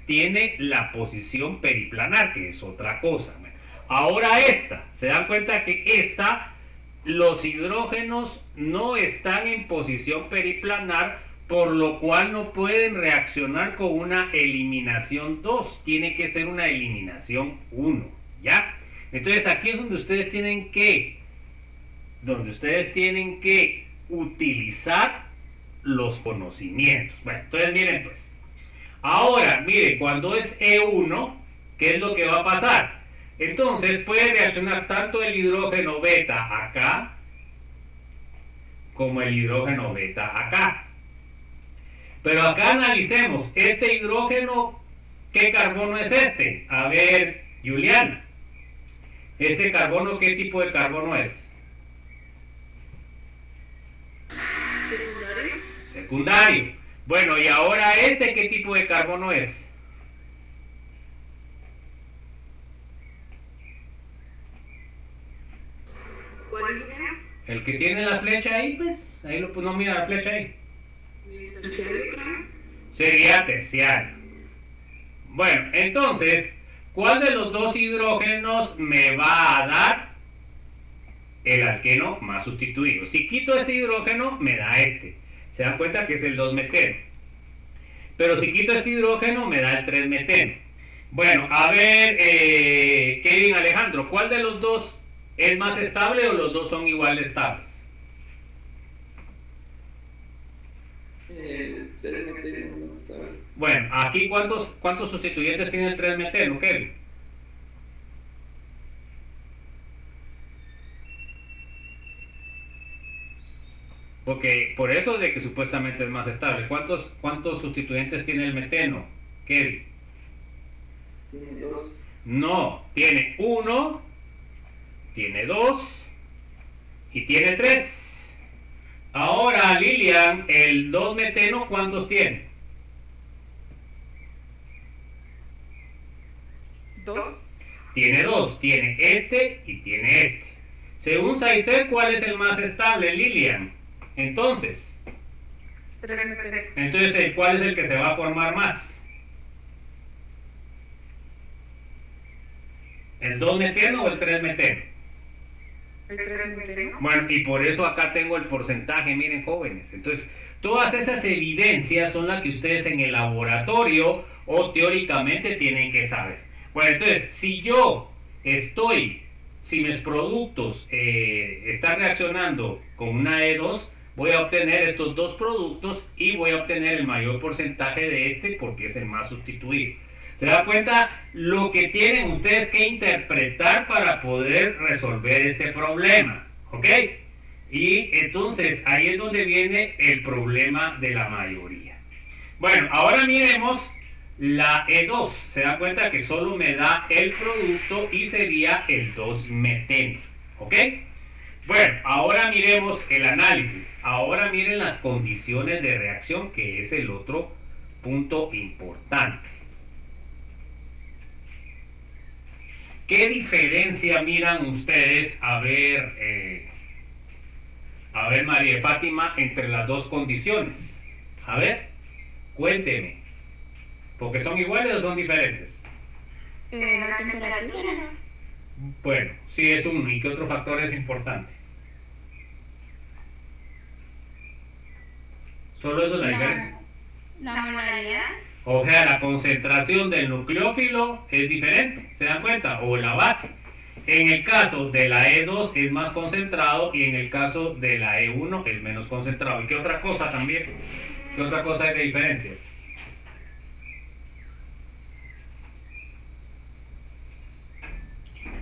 tiene la posición periplanar, que es otra cosa. Ahora esta, se dan cuenta que esta, los hidrógenos no están en posición periplanar, por lo cual no pueden reaccionar con una eliminación 2, tiene que ser una eliminación 1, ¿ya? Entonces aquí es donde ustedes tienen que utilizar los conocimientos. Bueno, entonces miren pues, ahora, miren, cuando es E1, ¿qué es lo que va a pasar? Entonces puede reaccionar tanto el hidrógeno beta acá como el hidrógeno beta acá. Pero acá analicemos, este hidrógeno, ¿qué carbono es este? A ver, Julián, ¿este carbono qué tipo de carbono es? Secundario. Secundario. Bueno, y ahora ¿este qué tipo de carbono es? ¿Cuál es? El que tiene la flecha ahí, pues, ahí no mira la flecha ahí. Terciario, creo. Sería terciario. Bueno, entonces, ¿cuál de los dos hidrógenos me va a dar el alqueno más sustituido? Si quito este hidrógeno, me da este. Se dan cuenta que es el 2-meteno. Pero si quito este hidrógeno, me da el 3-meteno. Bueno, a ver, Kevin Alejandro, ¿cuál de los dos es más estable o los dos son igual de estables? 3-meteno más estable. Bueno, aquí ¿cuántos sustituyentes tiene el 3-meteno, Kevin? Porque por eso de que supuestamente es más estable. ¿Cuántos sustituyentes tiene el meteno, Kevin? Tiene 2. No, tiene 1, tiene 2 y tiene 3. Ahora, Lilian, el 2-meteno, ¿cuántos tiene? 2. Tiene 2, tiene este y tiene este. Según Saicer, ¿cuál es el más estable, Lilian? Entonces, 3-meteno. ¿cuál es el que se va a formar más? ¿El 2-meteno o el 3-meteno? El 3-meteno. Bueno, y por eso acá tengo el porcentaje, miren jóvenes. Entonces, todas esas evidencias son las que ustedes en el laboratorio o teóricamente tienen que saber. Bueno, entonces, si yo si mis productos están reaccionando con una E2, voy a obtener estos dos productos y voy a obtener el mayor porcentaje de este porque es el más sustituido. ¿Se da cuenta lo que tienen ustedes que interpretar para poder resolver este problema? ¿Ok? Y entonces ahí es donde viene el problema de la mayoría. Bueno, ahora miremos la E2. Se da cuenta que solo me da el producto y sería el 2-meteno. ¿Ok? Bueno, ahora miremos el análisis. Ahora miren las condiciones de reacción, que es el otro punto importante. ¿Qué diferencia miran ustedes, a ver, María Fátima, entre las dos condiciones? A ver, cuénteme. ¿Porque son iguales o son diferentes? La temperatura, ¿no? Bueno, sí es uno. ¿Y qué otro factor es importante? Solo eso es la diferencia. La molaridad. O sea, la concentración del nucleófilo es diferente, ¿se dan cuenta? O la base. En el caso de la E2 es más concentrado y en el caso de la E1 es menos concentrado. ¿Y qué otra cosa también? ¿Qué otra cosa hay de diferencia?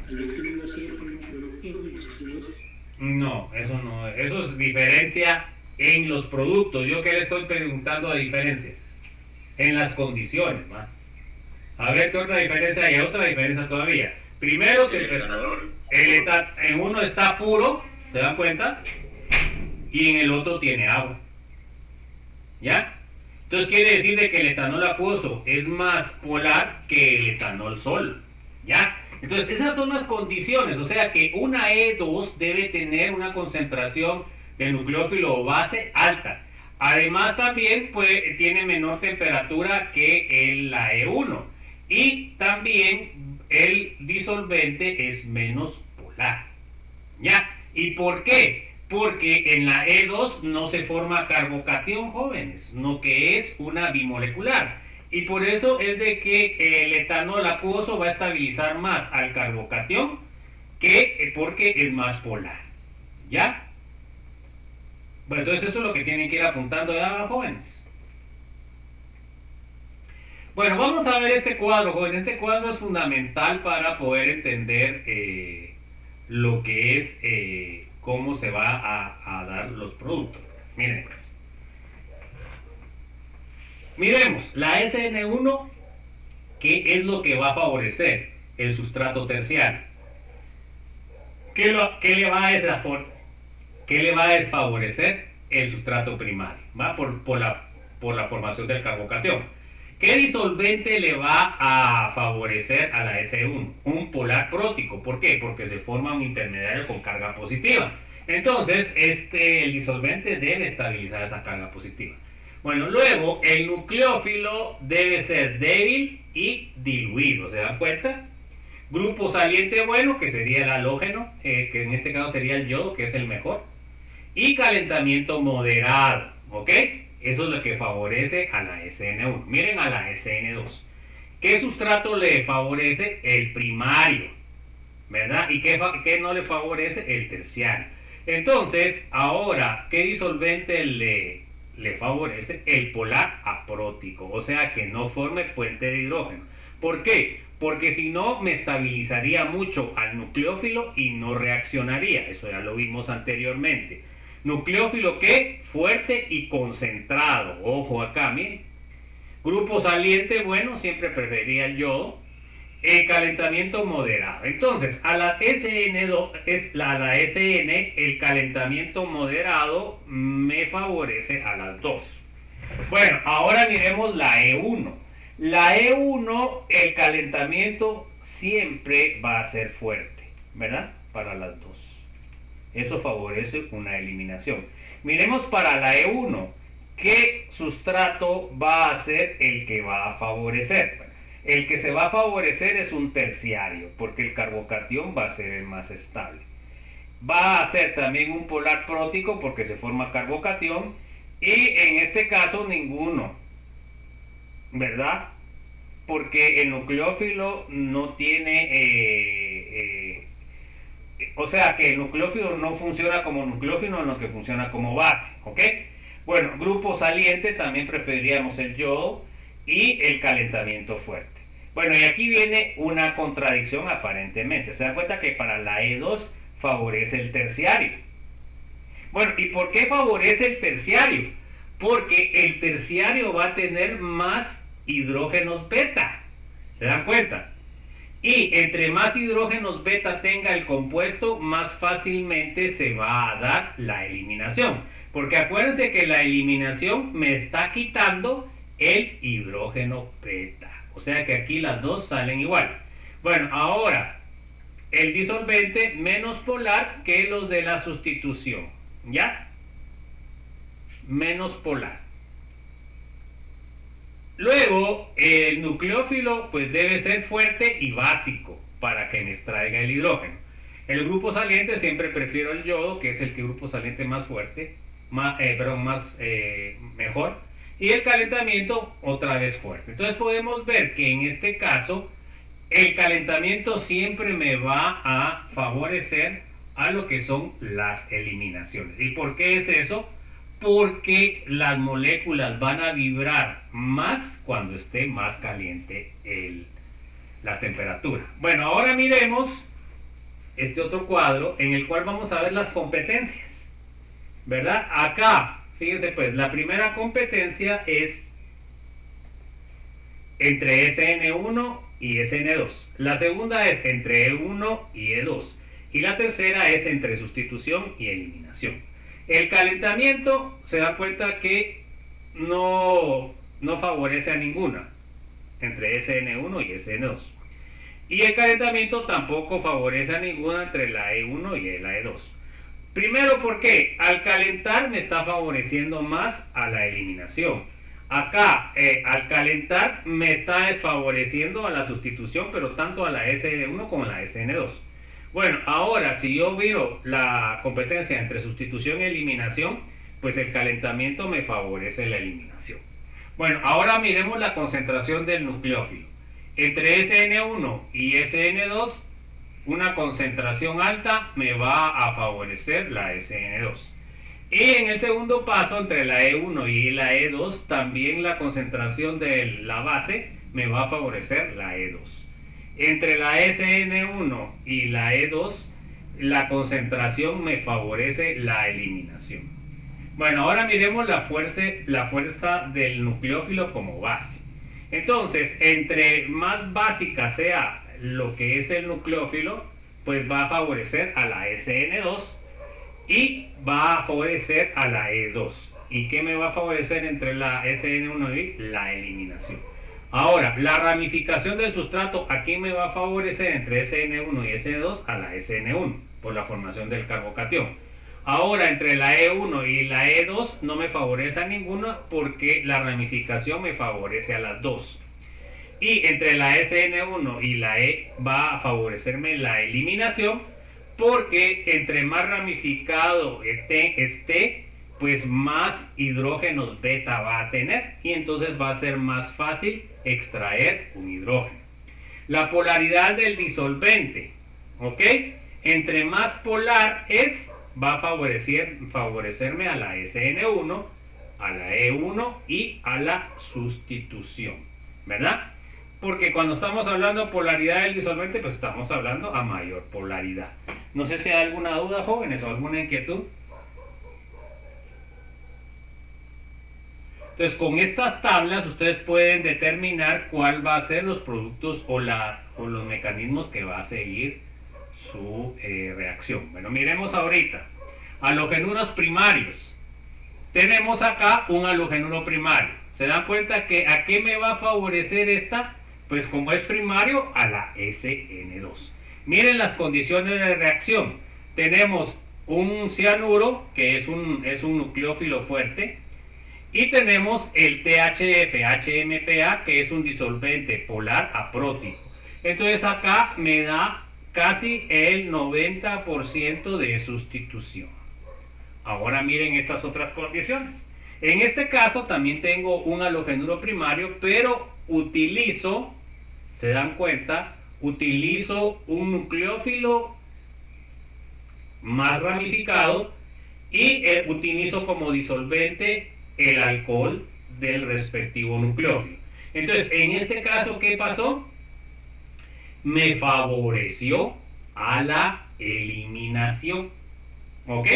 Tal vez que en una sola tiene un producto y los otros dos. No, eso no. Eso es diferencia en los productos. Yo que le estoy preguntando de diferencia. En las condiciones, ¿va? A ver qué otra diferencia hay. Otra diferencia todavía. Primero que en uno está puro, ¿se dan cuenta? Y en el otro tiene agua. ¿Ya? Entonces quiere decir de que el etanol acuoso es más polar que el etanol solo. ¿Ya? Entonces esas son las condiciones. O sea que una E2 debe tener una concentración de nucleófilo o base alta. Además también tiene menor temperatura que la E1 y también el disolvente es menos polar. ¿Ya? ¿Y por qué? Porque en la E2 no se forma carbocatión, jóvenes, no, que es una bimolecular. Y por eso es de que el etanol acuoso va a estabilizar más al carbocatión porque es más polar. ¿Ya? Bueno, entonces eso es lo que tienen que ir apuntando ya, jóvenes. Bueno, vamos a ver este cuadro, jóvenes. Este cuadro es fundamental para poder entender lo que es cómo se va a dar los productos. Miren pues. Miremos, la SN1, ¿qué es lo que va a favorecer? El sustrato terciario. ¿Qué le va a desfavorecer? El sustrato primario, ¿va? Por la formación del carbocatión. ¿Qué disolvente le va a favorecer a la S1? Un polar prótico. ¿Por qué? Porque se forma un intermediario con carga positiva. Entonces, el disolvente debe estabilizar esa carga positiva. Bueno, luego, el nucleófilo debe ser débil y diluido. ¿Se dan cuenta? Grupo saliente bueno, que sería el halógeno, que en este caso sería el yodo, que es el mejor. Y calentamiento moderado, ¿ok? Eso es lo que favorece a la SN1. Miren a la SN2. ¿Qué sustrato le favorece? El primario, ¿verdad? ¿Y qué no le favorece? El terciario. Entonces, ahora, ¿qué disolvente le favorece? El polar aprótico, o sea, que no forme puente de hidrógeno. ¿Por qué? Porque si no, me estabilizaría mucho al nucleófilo y no reaccionaría. Eso ya lo vimos anteriormente. Nucleófilo, ¿qué? Fuerte y concentrado. Ojo acá, miren. Grupo saliente, bueno, siempre preferiría el yodo. El calentamiento moderado. Entonces, a la SN, el calentamiento moderado me favorece a las dos. Bueno, ahora miremos la E1. La E1, el calentamiento siempre va a ser fuerte, ¿verdad? Para las dos. Eso favorece una eliminación. Miremos para la E1, ¿qué sustrato va a ser el que va a favorecer? El que se va a favorecer es un terciario, porque el carbocatión va a ser el más estable. Va a ser también un polar prótico, porque se forma carbocatión, y en este caso ninguno, ¿verdad? Porque el nucleófilo no tiene o sea que el nucleófilo no funciona como nucleófilo, sino que funciona como base, ¿ok? Bueno, grupo saliente también preferiríamos el yodo y el calentamiento fuerte. Bueno, y aquí viene una contradicción aparentemente. Se da cuenta que para la E2 favorece el terciario. Bueno, ¿y por qué favorece el terciario? Porque el terciario va a tener más hidrógenos beta. ¿Se dan cuenta? Y entre más hidrógenos beta tenga el compuesto, más fácilmente se va a dar la eliminación. Porque acuérdense que la eliminación me está quitando el hidrógeno beta. O sea que aquí las dos salen igual. Bueno, ahora, el disolvente menos polar que los de la sustitución. ¿Ya? Menos polar. Luego, el nucleófilo pues debe ser fuerte y básico para que me extraiga el hidrógeno. El grupo saliente siempre prefiero el yodo, que es el grupo saliente más fuerte, mejor. Y el calentamiento otra vez fuerte. Entonces podemos ver que en este caso el calentamiento siempre me va a favorecer a lo que son las eliminaciones. ¿Y por qué es eso? Porque las moléculas van a vibrar más cuando esté más caliente la temperatura. Bueno, ahora miremos este otro cuadro en el cual vamos a ver las competencias, ¿verdad? Acá, fíjense pues, la primera competencia es entre SN1 y SN2. La segunda es entre E1 y E2. Y la tercera es entre sustitución y eliminación. El calentamiento, se da cuenta que no favorece a ninguna entre SN1 y SN2. Y el calentamiento tampoco favorece a ninguna entre la E1 y la E2. Primero, ¿por qué? Al calentar me está favoreciendo más a la eliminación. Acá, al calentar me está desfavoreciendo a la sustitución, pero tanto a la SN1 como a la SN2. Bueno, ahora si yo miro la competencia entre sustitución y eliminación, pues el calentamiento me favorece la eliminación. Bueno, ahora miremos la concentración del nucleófilo. Entre SN1 y SN2, una concentración alta me va a favorecer la SN2. Y en el segundo paso, entre la E1 y la E2, también la concentración de la base me va a favorecer la E2. Entre la SN1 y la E2, la concentración me favorece la eliminación. Bueno, ahora miremos la fuerza del nucleófilo como base. Entonces, entre más básica sea lo que es el nucleófilo, pues va a favorecer a la SN2 y va a favorecer a la E2. ¿Y qué me va a favorecer entre la SN1 y la eliminación? Ahora, la ramificación del sustrato, aquí me va a favorecer entre SN1 y SN2 a la SN1 por la formación del carbocatión. Ahora, entre la E1 y la E2 no me favorece a ninguna porque la ramificación me favorece a las dos. Y entre la SN1 y la E va a favorecerme la eliminación porque entre más ramificado esté, pues más hidrógenos beta va a tener y entonces va a ser más fácil extraer un hidrógeno. La polaridad del disolvente, ¿ok? Entre más polar va a favorecerme a la SN1, a la E1 y a la sustitución, ¿verdad? Porque cuando estamos hablando de polaridad del disolvente, pues estamos hablando a mayor polaridad. No sé si hay alguna duda, jóvenes, o alguna inquietud. Entonces, con estas tablas ustedes pueden determinar cuál va a ser los productos o los mecanismos que va a seguir su reacción. Bueno, miremos ahorita. Halogenuros primarios. Tenemos acá un halogenuro primario. ¿Se dan cuenta que a qué me va a favorecer esta? Pues como es primario, a la SN2. Miren las condiciones de reacción. Tenemos un cianuro, que es un nucleófilo fuerte, y tenemos el THF-HMPA, que es un disolvente polar aprótico. Entonces acá me da casi el 90% de sustitución. Ahora miren estas otras condiciones. En este caso también tengo un halogenuro primario, pero utilizo, se dan cuenta, utilizo un nucleófilo más ramificado y utilizo como disolvente el alcohol del respectivo nucleófilo. Entonces, en este caso, ¿qué pasó? Me favoreció a la eliminación. ¿Ok?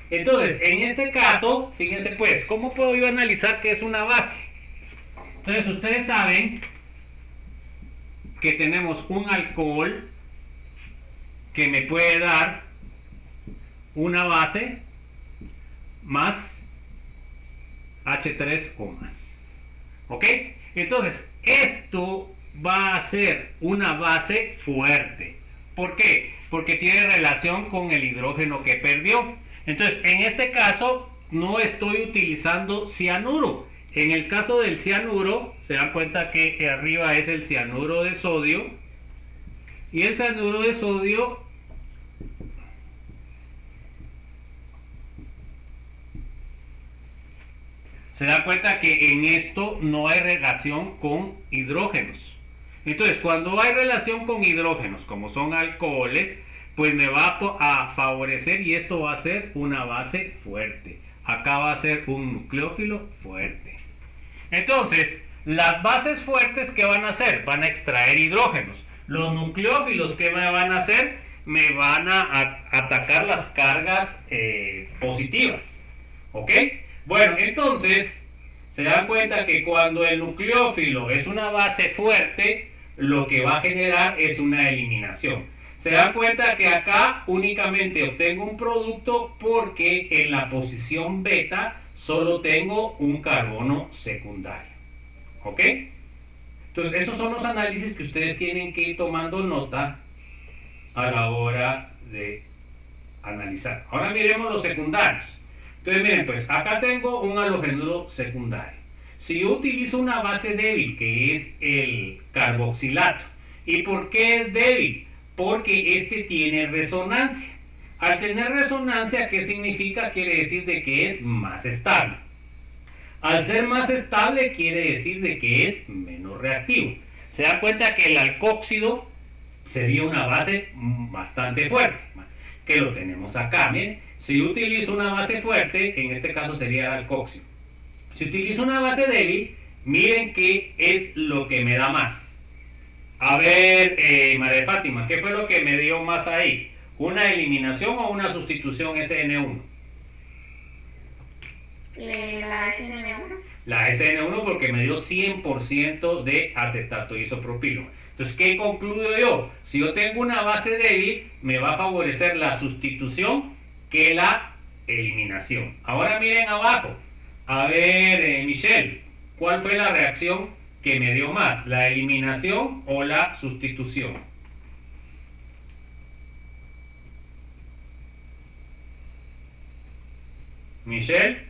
Entonces, en este caso, fíjense pues, ¿cómo puedo yo analizar qué es una base? Entonces, ustedes saben que tenemos un alcohol que me puede dar una base más H3 o más. ¿Ok? Entonces, esto va a ser una base fuerte. ¿Por qué? Porque tiene relación con el hidrógeno que perdió. Entonces, en este caso, no estoy utilizando cianuro. En el caso del cianuro, se dan cuenta que arriba es el cianuro de sodio. Y el cianuro de sodio se da cuenta que en esto no hay relación con hidrógenos. Entonces, cuando hay relación con hidrógenos, como son alcoholes, pues me va a favorecer y esto va a ser una base fuerte. Acá va a ser un nucleófilo fuerte. Entonces, las bases fuertes, ¿qué van a hacer? Van a extraer hidrógenos. Los nucleófilos, ¿qué me van a hacer? Me van a atacar las cargas positivas. ¿Ok? Bueno, entonces, se dan cuenta que cuando el nucleófilo es una base fuerte, lo que va a generar es una eliminación. Se dan cuenta que acá únicamente obtengo un producto porque en la posición beta solo tengo un carbono secundario. ¿Ok? Entonces, esos son los análisis que ustedes tienen que ir tomando nota a la hora de analizar. Ahora miremos los secundarios. Entonces, miren, pues acá tengo un halogenuro secundario. Si yo utilizo una base débil, que es el carboxilato, ¿y por qué es débil? Porque este tiene resonancia. Al tener resonancia, ¿qué significa? Quiere decir de que es más estable. Al ser más estable, quiere decir de que es menos reactivo. Se da cuenta que el alcóxido sería una base bastante fuerte, que lo tenemos acá. Miren, si yo utilizo una base fuerte, en este caso sería el alcóxido. Si utilizo una base débil, miren qué es lo que me da más. A ver, María Fátima, ¿qué fue lo que me dio más ahí? ¿Una eliminación o una sustitución SN1? La SN1. La SN1 porque me dio 100% de acetato isopropilo. Entonces, ¿qué concluyo yo? Si yo tengo una base débil, me va a favorecer la sustitución que la eliminación. Ahora miren abajo. A ver, Michelle, ¿cuál fue la reacción que me dio más? ¿La eliminación o la sustitución? Michelle.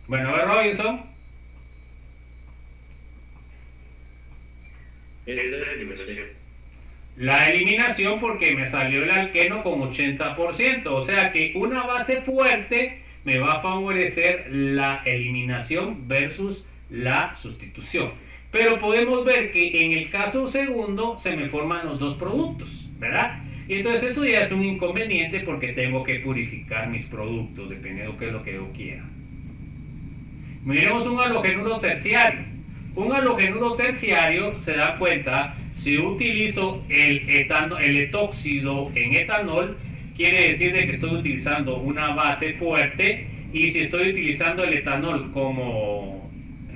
Bueno, a ver, Robinson. Es la eliminación. La eliminación porque me salió el alqueno con 80%. O sea que una base fuerte me va a favorecer la eliminación versus la sustitución. Pero podemos ver que en el caso segundo se me forman los dos productos, ¿verdad? Y entonces eso ya es un inconveniente porque tengo que purificar mis productos dependiendo de qué es lo que yo quiera. Miremos un halogenuro terciario. Un halogenuro terciario, se da cuenta, si utilizo el etóxido en etanol, quiere decir de que estoy utilizando una base fuerte, y si estoy utilizando el etanol como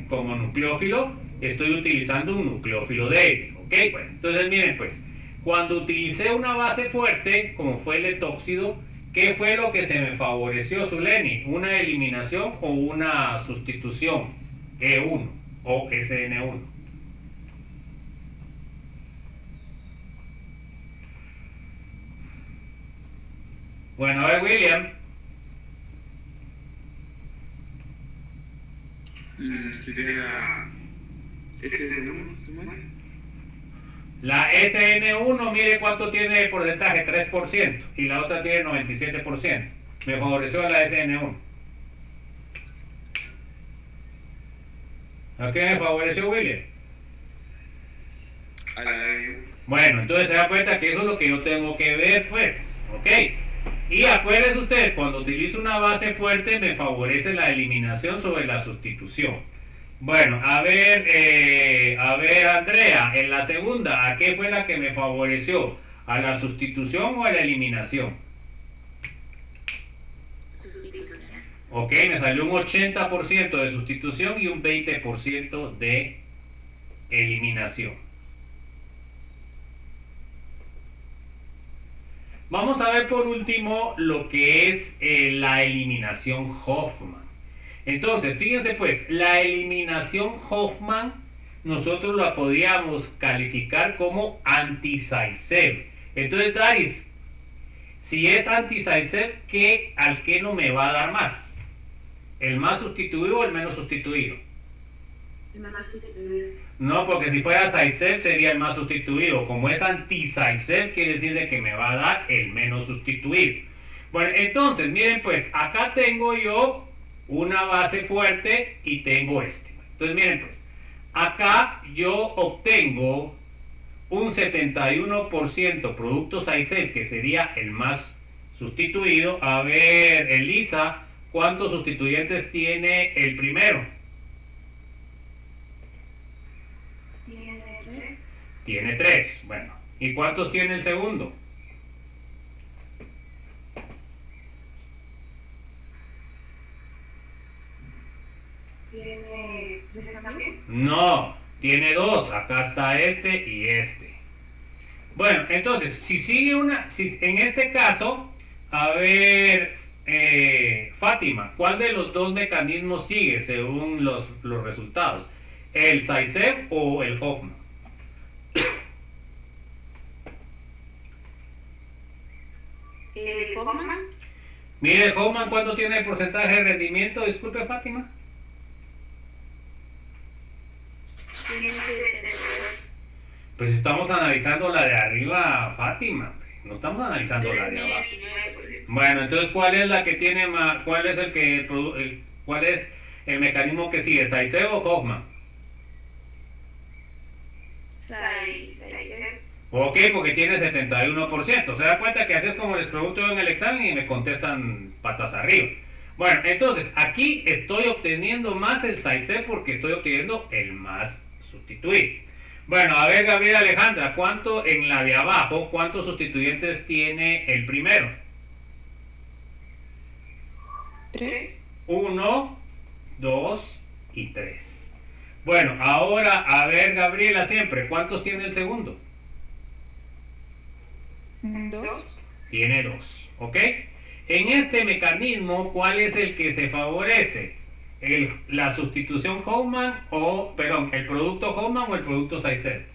nucleófilo, estoy utilizando un nucleófilo débil. ¿Ok? Bueno, entonces miren pues, cuando utilicé una base fuerte, como fue el etóxido, ¿qué fue lo que se me favoreció, Zuleni? ¿Una eliminación o una sustitución? E1 o SN1. Bueno, a ver, William. Sería SN1, La SN1, mire cuánto tiene de porcentaje, 3%, y la otra tiene 97%. Me favoreció a la SN1. ¿A qué me favoreció, William? A la E1. Bueno, entonces se da cuenta que eso es lo que yo tengo que ver, pues, ¿ok? Y acuérdense ustedes, cuando utilizo una base fuerte me favorece la eliminación sobre la sustitución. Bueno, a ver, Andrea, en la segunda, ¿a qué fue la que me favoreció? ¿A la sustitución o a la eliminación? Sustitución. Ok, me salió un 80% de sustitución y un 20% de eliminación. Vamos a ver por último lo que es la eliminación Hoffman. Entonces, fíjense pues, la eliminación Hoffman nosotros la podríamos calificar como anti-Zaitsev. Entonces, Daris, si es anti-Zaitsev, ¿qué alqueno me va a dar más? ¿El más sustituido o el menos sustituido? El más sustituido. No, porque si fuera Zaitsev sería el más sustituido. Como es anti-Zaitsev, quiere decir de que me va a dar el menos sustituido. Bueno, entonces, miren pues, acá tengo yo una base fuerte y tengo este. Entonces, miren pues, acá yo obtengo un 71% producto Zaitsev, que sería el más sustituido. A ver, Elisa, ¿cuántos sustituyentes tiene el primero? Tiene 3. Bueno, ¿y cuántos tiene el segundo? ¿Tiene 3 también? No, tiene 2. Acá está este y este. Bueno, entonces, si en este caso, a ver, Fátima, ¿cuál de los dos mecanismos sigue según los resultados? ¿El Zaitsev o el Hoffman? ¿El Hoffman? Mire, Hoffman, ¿cuánto tiene el porcentaje de rendimiento? Disculpe, Fátima. Tiene 72. Pues estamos analizando la de arriba, Fátima. No estamos analizando la de abajo. Bueno, entonces, ¿cuál es la que tiene más? ¿Cuál es cuál es el mecanismo que sigue? ¿Zaitsev o Hoffman? Zaitsev. Ok, porque tiene 71%. Se da cuenta que así es como les pregunto yo en el examen y me contestan patas arriba. Bueno, entonces, aquí estoy obteniendo más el Zaitsev porque estoy obteniendo el más sustituido. Bueno, a ver, Gabriela Alejandra, ¿cuánto en la de abajo, cuántos sustituyentes tiene el primero? 3. 1, 2 y 3. Bueno, ahora, a ver, Gabriela, siempre, ¿cuántos tiene el segundo? 2. Tiene 2, ¿ok? En este mecanismo, ¿cuál es el que se favorece? ¿La sustitución Hoffman el producto Hoffman o el producto Zaitsev?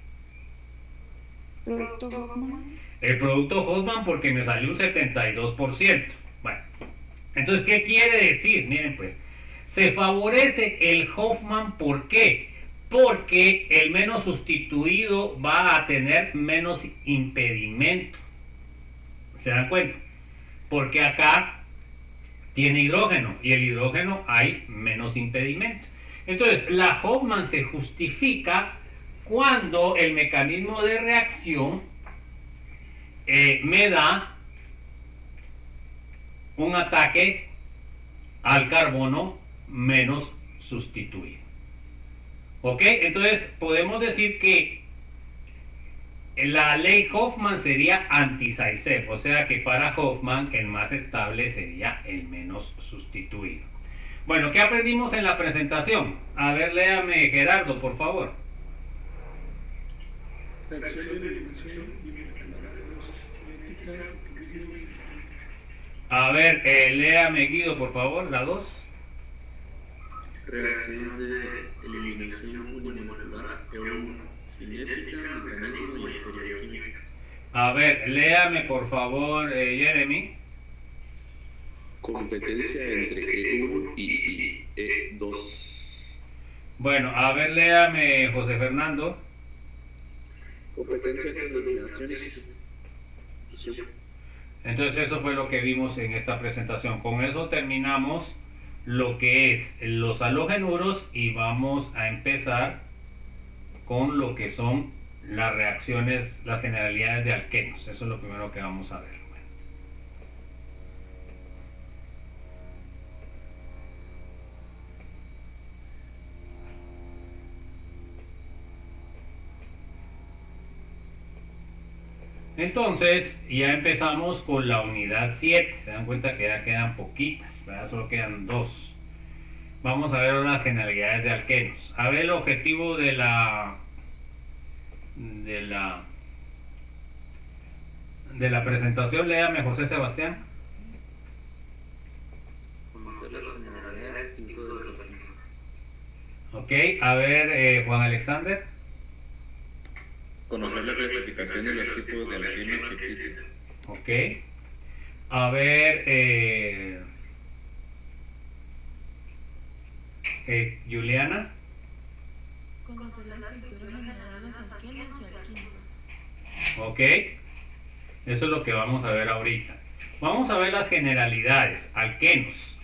Producto Hoffman. El producto Hoffman porque me salió un 72%. Bueno, entonces, ¿qué quiere decir? Miren pues, se favorece el Hoffman, ¿por qué? Porque el menos sustituido va a tener menos impedimento. ¿Se dan cuenta? Porque acá tiene hidrógeno y el hidrógeno hay menos impedimento. Entonces, la Hoffman se justifica cuando el mecanismo de reacción me da un ataque al carbono menos sustituido. ¿Ok? Entonces, podemos decir que la ley Hoffman sería anti-Zaitsev, o sea que para Hoffman el más estable sería el menos sustituido. Bueno, ¿qué aprendimos en la presentación? A ver, léame, Gerardo, por favor. Reacción de eliminación bimolecular 2, cinética, mecanismo extintor. A ver, léame, Guido, por favor, la 2. Reacción de eliminación unimolecular E1. Cinética, mecanismo y estereoquímica. A ver, léame, por favor, Jeremy. Competencia entre E1 y E2. Bueno, a ver, léame, José Fernando. Competencia entre eliminación y sustitución. Entonces eso fue lo que vimos en esta presentación. Con eso terminamos lo que es los halogenuros y vamos a empezar con lo que son las reacciones, las generalidades de alquenos. Eso es lo primero que vamos a ver. Entonces, ya empezamos con la unidad 7. Se dan cuenta que ya quedan poquitas, ¿verdad? Solo quedan 2. Vamos a ver las generalidades de alquenos. A ver el objetivo de la presentación. Léame, José Sebastián. Conocer la generalidad y uso de los alquenos. Ok, a ver, Juan Alexander. Conocer la clasificación de los tipos de alquenos que existen. Ok. A ver, Juliana. Conocer la estructura general de los alquenos y alquinos. Ok. Eso es lo que vamos a ver ahorita. Vamos a ver las generalidades. Alquenos.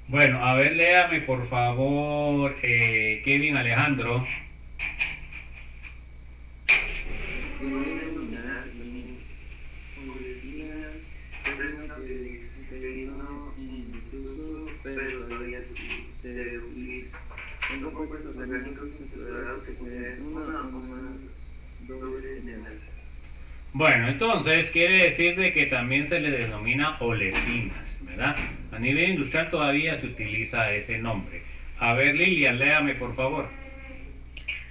Bueno, a ver, léame por favor, Kevin Alejandro. Son denominadas también olefinas, término que está cayendo en desuso, pero todavía se utiliza. Son compuestos orgánicos insaturados que poseen una o más dobles enlaces. Bueno, entonces quiere decir de que también se le denomina olefinas, ¿verdad? A nivel industrial todavía se utiliza ese nombre. A ver, Lilian, léame por favor.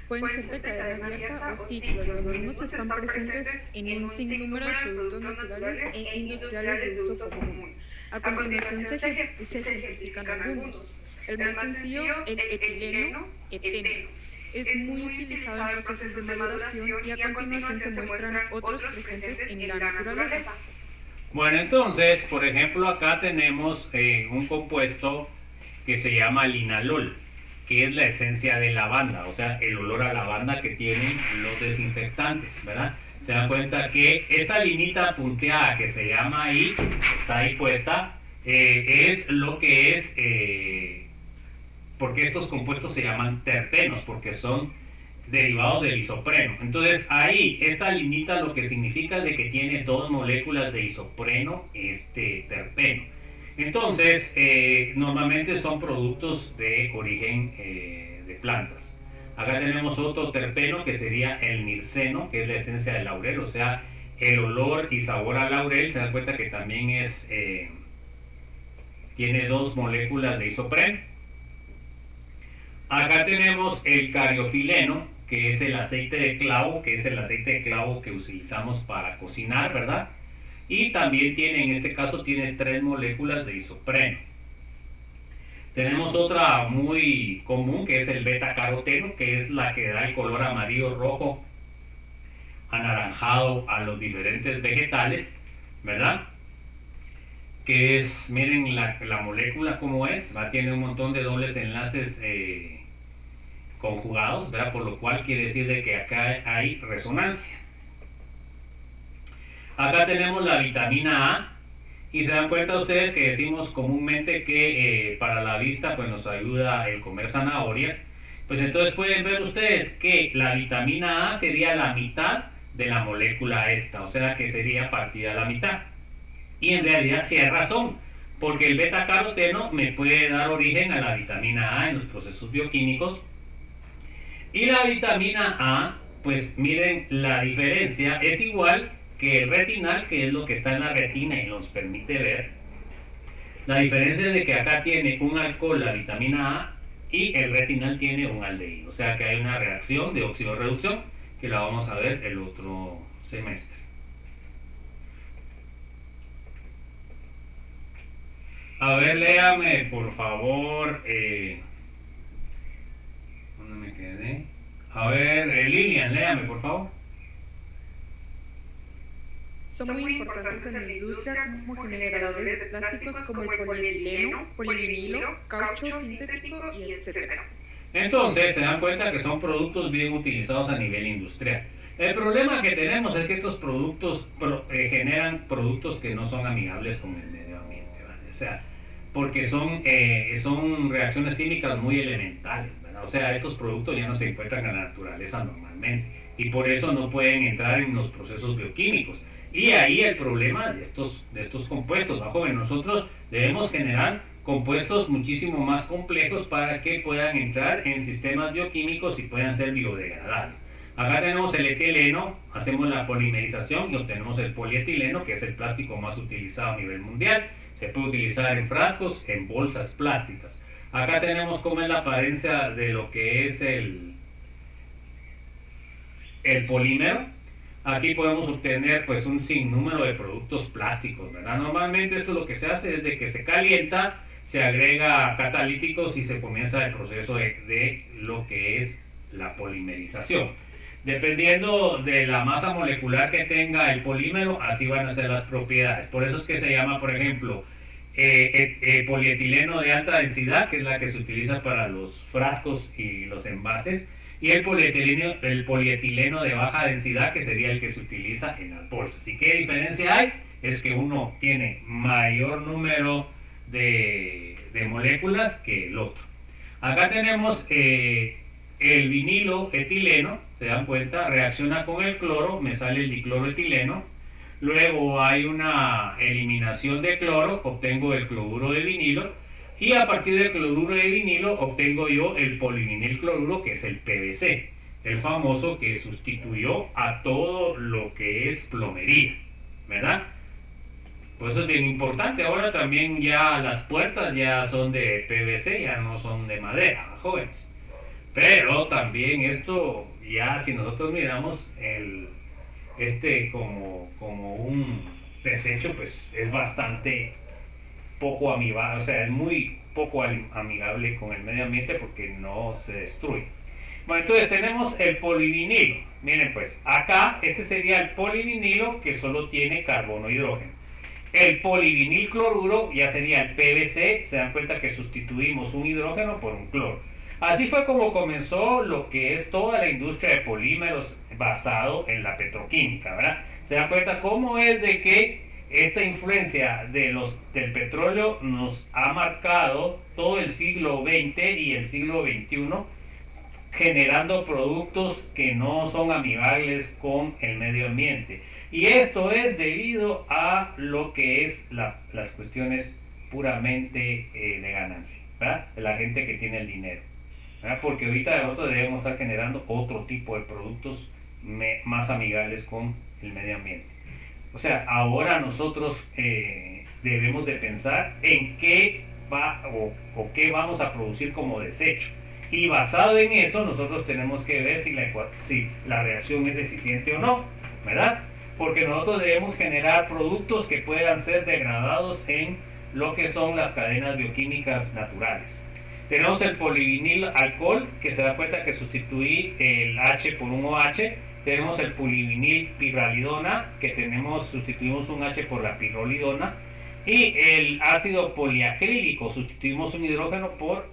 Pueden ser de cadena abierta o ciclo. Los mismos están presentes en un sinnúmero de productos naturales e industriales de uso común. A continuación se ejemplifican algunos. El más sencillo, el etileno, eteno. Es muy utilizado en procesos de maduración y a continuación se muestran otros presentes en la naturaleza. Bueno, entonces, por ejemplo, acá tenemos un compuesto que se llama linalol, que es la esencia de lavanda, o sea, el olor a lavanda que tienen los desinfectantes, ¿verdad? Se dan cuenta que esa linita punteada que se llama ahí, está ahí puesta, es lo que es, porque estos compuestos se llaman terpenos, porque son derivados del isopreno. Entonces ahí, esta linita lo que significa es de que tiene 2 moléculas de isopreno, terpeno. Entonces, normalmente son productos de origen de plantas. Acá tenemos otro terpeno que sería el mirceno, que es la esencia del laurel, o sea, el olor y sabor al laurel. Se dan cuenta que también tiene 2 moléculas de isopreno. Acá tenemos el cariofileno, que es el aceite de clavo, que utilizamos para cocinar, ¿verdad? Y también tiene, en este caso, tiene 3 moléculas de isopreno. Tenemos otra muy común, que es el beta-caroteno, que es la que da el color amarillo, rojo, anaranjado a los diferentes vegetales, ¿verdad? Que es, miren la molécula como es, ¿verdad? Tiene un montón de dobles enlaces conjugados, ¿verdad? Por lo cual quiere decir de que acá hay resonancia. Acá tenemos la vitamina A, y se dan cuenta ustedes que decimos comúnmente que para la vista pues nos ayuda el comer zanahorias. Pues entonces pueden ver ustedes que la vitamina A sería la mitad de la molécula esta, o sea que sería partida a la mitad. Y en realidad sí hay razón, porque el beta-caroteno me puede dar origen a la vitamina A en los procesos bioquímicos. Y la vitamina A, pues miren, la diferencia es igual que el retinal, que es lo que está en la retina y nos permite ver. La diferencia es de que acá tiene un alcohol, la vitamina A, y el retinal tiene un aldehído. O sea que hay una reacción de oxidorreducción que la vamos a ver el otro semestre. A ver, léame por favor. ¿Dónde me quedé? A ver, Lilian, léame por favor. Son muy importantes en la industria como generadores de plásticos como el polietileno, polivinilo, caucho sintético y etc. Entonces se dan cuenta que son productos bien utilizados a nivel industrial. El problema que tenemos es que estos productos generan productos que no son amigables con el medio ambiente, ¿vale? O sea, porque son reacciones químicas muy elementales, ¿verdad? O sea, estos productos ya no se encuentran en la naturaleza normalmente y por eso no pueden entrar en los procesos bioquímicos. Y ahí el problema de estos compuestos, jóvenes. Nosotros debemos generar compuestos muchísimo más complejos para que puedan entrar en sistemas bioquímicos y puedan ser biodegradables. Acá tenemos el etileno, hacemos la polimerización y obtenemos el polietileno, que es el plástico más utilizado a nivel mundial. Se puede utilizar en frascos, en bolsas plásticas. Acá tenemos cómo es la apariencia de lo que es el polímero. Aquí podemos obtener pues un sinnúmero de productos plásticos, ¿verdad? Normalmente esto lo que se hace es de que se calienta, se agrega catalíticos y se comienza el proceso de lo que es la polimerización. Dependiendo de la masa molecular que tenga el polímero, así van a ser las propiedades. Por eso es que se llama, por ejemplo, polietileno de alta densidad, que es la que se utiliza para los frascos y los envases, y el polietileno de baja densidad, que sería el que se utiliza en las bolsas. ¿Y qué diferencia hay? Es que uno tiene mayor número de moléculas que el otro. Acá tenemos el vinilo etileno, se dan cuenta, reacciona con el cloro, me sale el dicloroetileno. Luego hay una eliminación de cloro, obtengo el cloruro de vinilo, y a partir del cloruro de vinilo obtengo yo el polivinilcloruro, que es el PVC, el famoso que sustituyó a todo lo que es plomería, ¿verdad? Por eso es bien importante. Ahora también ya las puertas ya son de PVC, ya no son de madera, jóvenes. Pero también esto, ya si nosotros miramos como un desecho, pues es bastante poco amigable, o sea, es muy poco amigable con el medio ambiente porque no se destruye. Bueno, entonces tenemos el polivinilo. Miren pues, acá este sería el polivinilo, que solo tiene carbono e hidrógeno. El polivinilcloruro ya sería el PVC, se dan cuenta que sustituimos un hidrógeno por un cloro. Así fue como comenzó lo que es toda la industria de polímeros basado en la petroquímica, ¿verdad? Se dan cuenta cómo es de que esta influencia del petróleo nos ha marcado todo el siglo XX y el siglo XXI, generando productos que no son amigables con el medio ambiente. Y esto es debido a lo que es las cuestiones puramente de ganancia, ¿verdad? De la gente que tiene el dinero, ¿verdad? Porque ahorita nosotros debemos estar generando otro tipo de productos más amigables con el medio ambiente. O sea, ahora nosotros debemos de pensar en qué va o qué vamos a producir como desecho. Y basado en eso, nosotros tenemos que ver si la reacción es eficiente o no, ¿verdad? Porque nosotros debemos generar productos que puedan ser degradados en lo que son las cadenas bioquímicas naturales. Tenemos el polivinil alcohol, que se da cuenta que sustituí el H por un OH. Tenemos el polivinil pirralidona, que sustituimos un H por la pirrolidona. Y el ácido poliacrílico, sustituimos un hidrógeno por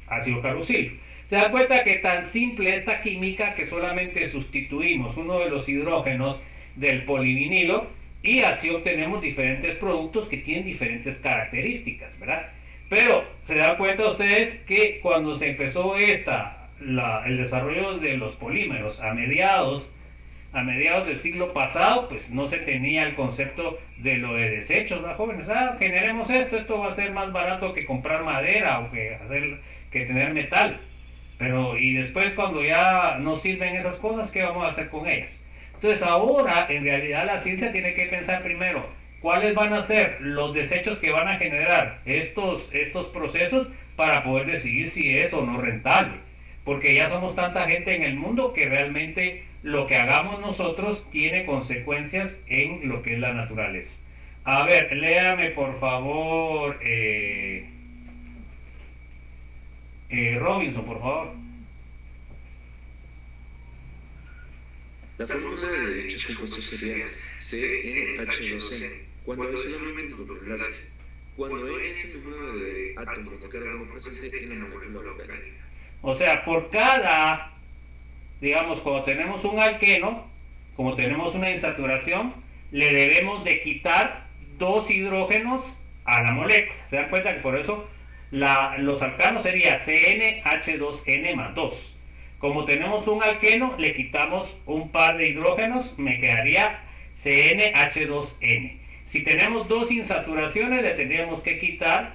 ácido carboxílico. Se dan cuenta que tan simple esta química que solamente sustituimos uno de los hidrógenos del polivinilo y así obtenemos diferentes productos que tienen diferentes características, ¿verdad? Pero se dan cuenta ustedes que cuando se empezó el desarrollo de los polímeros a mediados del siglo pasado, pues no se tenía el concepto de lo de desechos, ¿verdad, jóvenes? Generemos esto va a ser más barato que comprar madera o que tener metal. Pero y después cuando ya no sirven esas cosas, ¿qué vamos a hacer con ellas? Entonces ahora en realidad la ciencia tiene que pensar primero cuáles van a ser los desechos que van a generar estos procesos para poder decidir si es o no rentable, porque ya somos tanta gente en el mundo que realmente lo que hagamos nosotros tiene consecuencias en lo que es la naturaleza. A ver, léame por favor Robinson, por favor. La fórmula de dichos compuestos sería CnH2n, cuando hay solamente un doble enlace, cuando n es el número de átomos de carbono presente en la molécula orgánica. O sea, por cada, digamos, cuando tenemos un alqueno, como tenemos una insaturación, le debemos de quitar 2 hidrógenos a la molécula. ¿Se dan cuenta que por eso los alcanos sería CnH2n más 2? Como tenemos un alqueno, le quitamos un par de hidrógenos, me quedaría CnH2n. Si tenemos dos insaturaciones, le tendríamos que quitar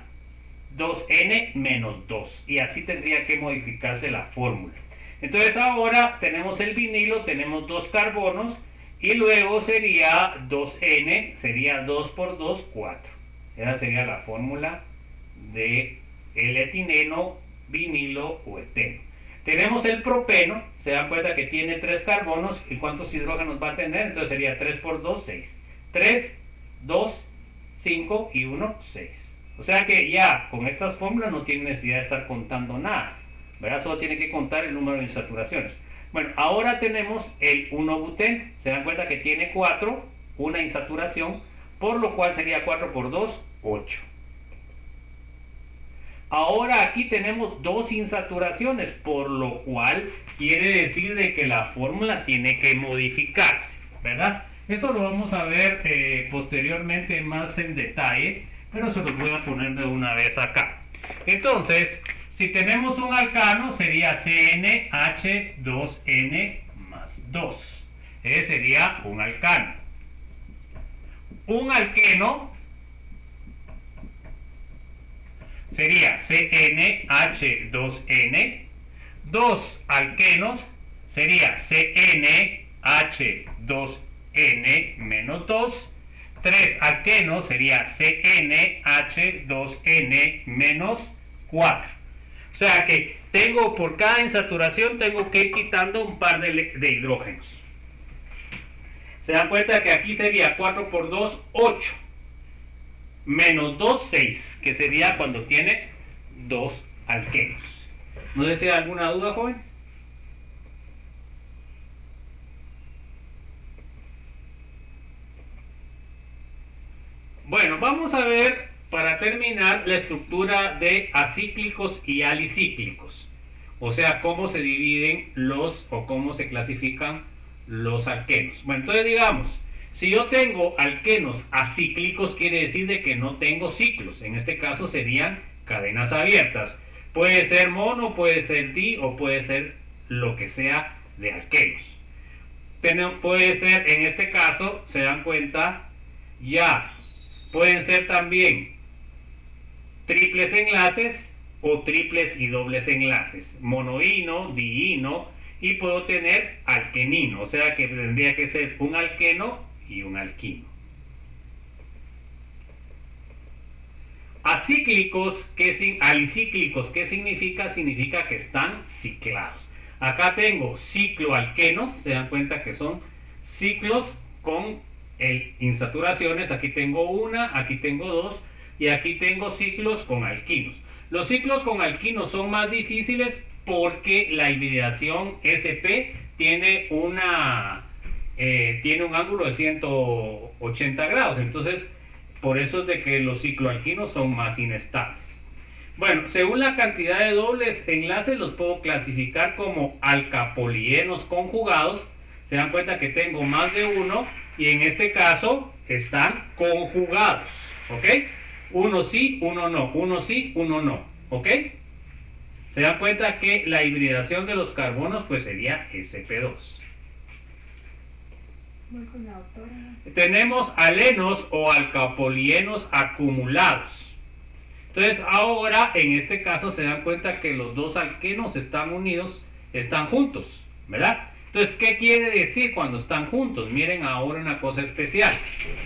2n menos 2. Y así tendría que modificarse la fórmula. Entonces ahora tenemos el vinilo, tenemos dos carbonos, y luego sería 2n, sería 2 por 2, 4. Esa sería la fórmula de el etileno, vinilo o eteno. Tenemos el propeno, se dan cuenta que tiene 3 carbonos, ¿y cuántos hidrógenos va a tener? Entonces sería 3 por 2, 6. 3, 2, 5 y 1, 6. O sea que ya con estas fórmulas no tiene necesidad de estar contando nada, ¿verdad? Solo tiene que contar el número de insaturaciones. Bueno, ahora tenemos el 1-buteno, se dan cuenta que tiene 4, una insaturación, por lo cual sería 4 por 2, 8. Ahora aquí tenemos dos insaturaciones, por lo cual quiere decir de que la fórmula tiene que modificarse, ¿verdad? Eso lo vamos a ver posteriormente más en detalle, pero se los voy a poner de una vez acá. Entonces, si tenemos un alcano, sería CnH2n más 2. Ese sería un alcano. Un alqueno sería CnH2n. Dos alquenos sería CnH2n menos 2. 3 alquenos sería CnH2n menos 4. O sea que tengo por cada insaturación tengo que ir quitando un par de hidrógenos. Se dan cuenta que aquí sería 4 por 2, 8. Menos 2, 6, que sería cuando tiene dos alquenos. ¿No sé si hay alguna duda, jóvenes? Bueno, vamos a ver para terminar la estructura de acíclicos y alicíclicos. O sea, cómo se dividen o cómo se clasifican los alquenos. Bueno, entonces digamos, si yo tengo alquenos acíclicos, quiere decir de que no tengo ciclos. En este caso serían cadenas abiertas. Puede ser mono, puede ser di o puede ser lo que sea de alquenos. Puede ser, en este caso, se dan cuenta, ya pueden ser también triples enlaces o triples y dobles enlaces. Monoíno, diíno y puedo tener alquenino. O sea que tendría que ser un alqueno y un alquino. Acíclicos, alicíclicos, ¿qué significa? Significa que están ciclados. Acá tengo cicloalquenos, se dan cuenta que son ciclos con insaturaciones. Aquí tengo una, aquí tengo dos y aquí tengo ciclos con alquinos. Los ciclos con alquinos son más difíciles porque la hibridación sp tiene un ángulo de 180 grados. Entonces, por eso es de que los cicloalquinos son más inestables. Bueno, según la cantidad de dobles enlaces los puedo clasificar como alcapolienos conjugados. Se dan cuenta que tengo más de uno y en este caso están conjugados, ¿ok? Uno sí, uno no, uno sí, uno no, ¿ok? Se dan cuenta que la hibridación de los carbonos pues sería sp2. Tenemos alenos o alcapolienos acumulados. Entonces ahora en este caso se dan cuenta que los dos alquenos están unidos, están juntos, ¿verdad? Entonces, ¿qué quiere decir cuando están juntos? Miren ahora una cosa especial.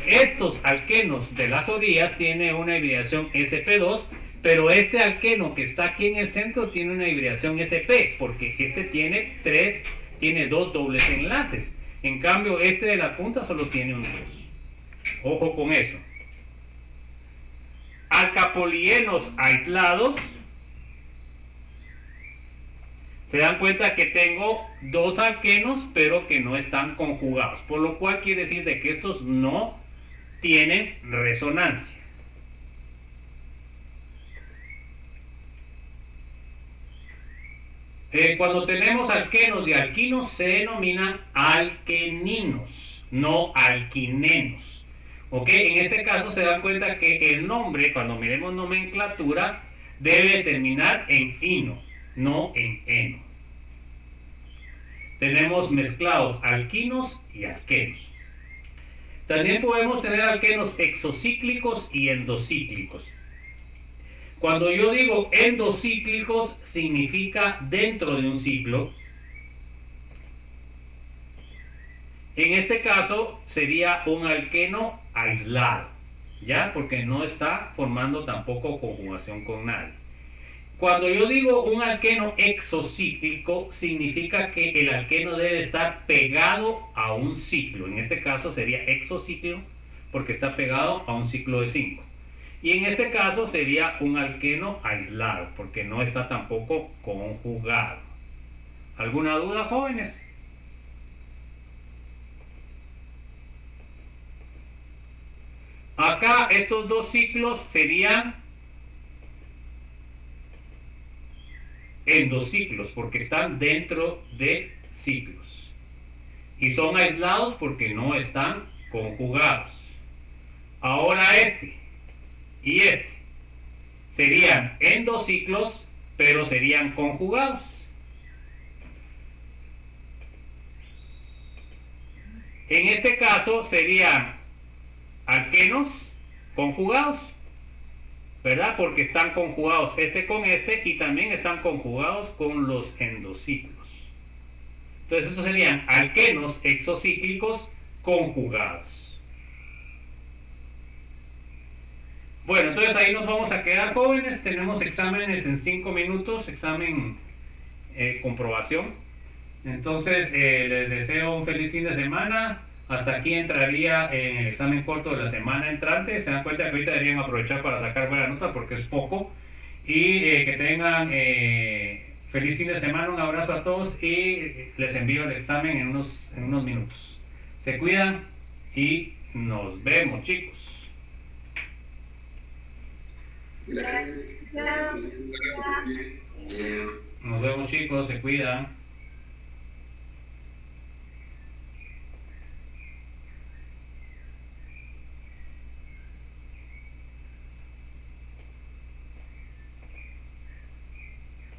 Estos alquenos de las orillas tienen una hibridación sp2, pero este alqueno que está aquí en el centro tiene una hibridación sp, porque este tiene dos dobles enlaces. En cambio, este de la punta solo tiene un 2. Ojo con eso. Alcapolienos aislados. Se dan cuenta que tengo dos alquenos, pero que no están conjugados. Por lo cual quiere decir de que estos no tienen resonancia. Cuando tenemos alquenos y alquinos se denominan alqueninos, no alquinenos. ¿Ok? En este caso se dan cuenta que el nombre, cuando miremos nomenclatura, debe terminar en ino, no en eno. tenemos mezclados alquinos y alquenos. También podemos tener alquenos exocíclicos y endocíclicos. Cuando yo digo endocíclicos, significa dentro de un ciclo. En este caso sería un alqueno aislado, ¿ya? Porque no está formando tampoco conjugación con nadie. Cuando yo digo un alqueno exocíclico, significa que el alqueno debe estar pegado a un ciclo. En este caso sería exocíclico porque está pegado a un ciclo de 5. Y en este caso sería un alqueno aislado porque no está tampoco conjugado. ¿Alguna duda, jóvenes? Acá estos dos ciclos serían endociclos porque están dentro de ciclos y son aislados porque no están conjugados. Ahora este y este serían endociclos pero serían conjugados. En este caso serían alquenos conjugados, ¿verdad? Porque están conjugados este con este y también están conjugados con los endociclos. Entonces estos serían alquenos exocíclicos conjugados. Bueno, entonces ahí nos vamos a quedar, jóvenes. Tenemos exámenes en 5 minutos, examen comprobación. Entonces les deseo un feliz fin de semana. Hasta aquí entraría en el examen corto de la semana entrante. Se dan cuenta que ahorita deberían aprovechar para sacar buena nota porque es poco. Y que tengan feliz fin de semana. Un abrazo a todos y les envío el examen en unos minutos. Se cuidan y nos vemos, chicos. Gracias. Nos vemos, chicos. Se cuidan.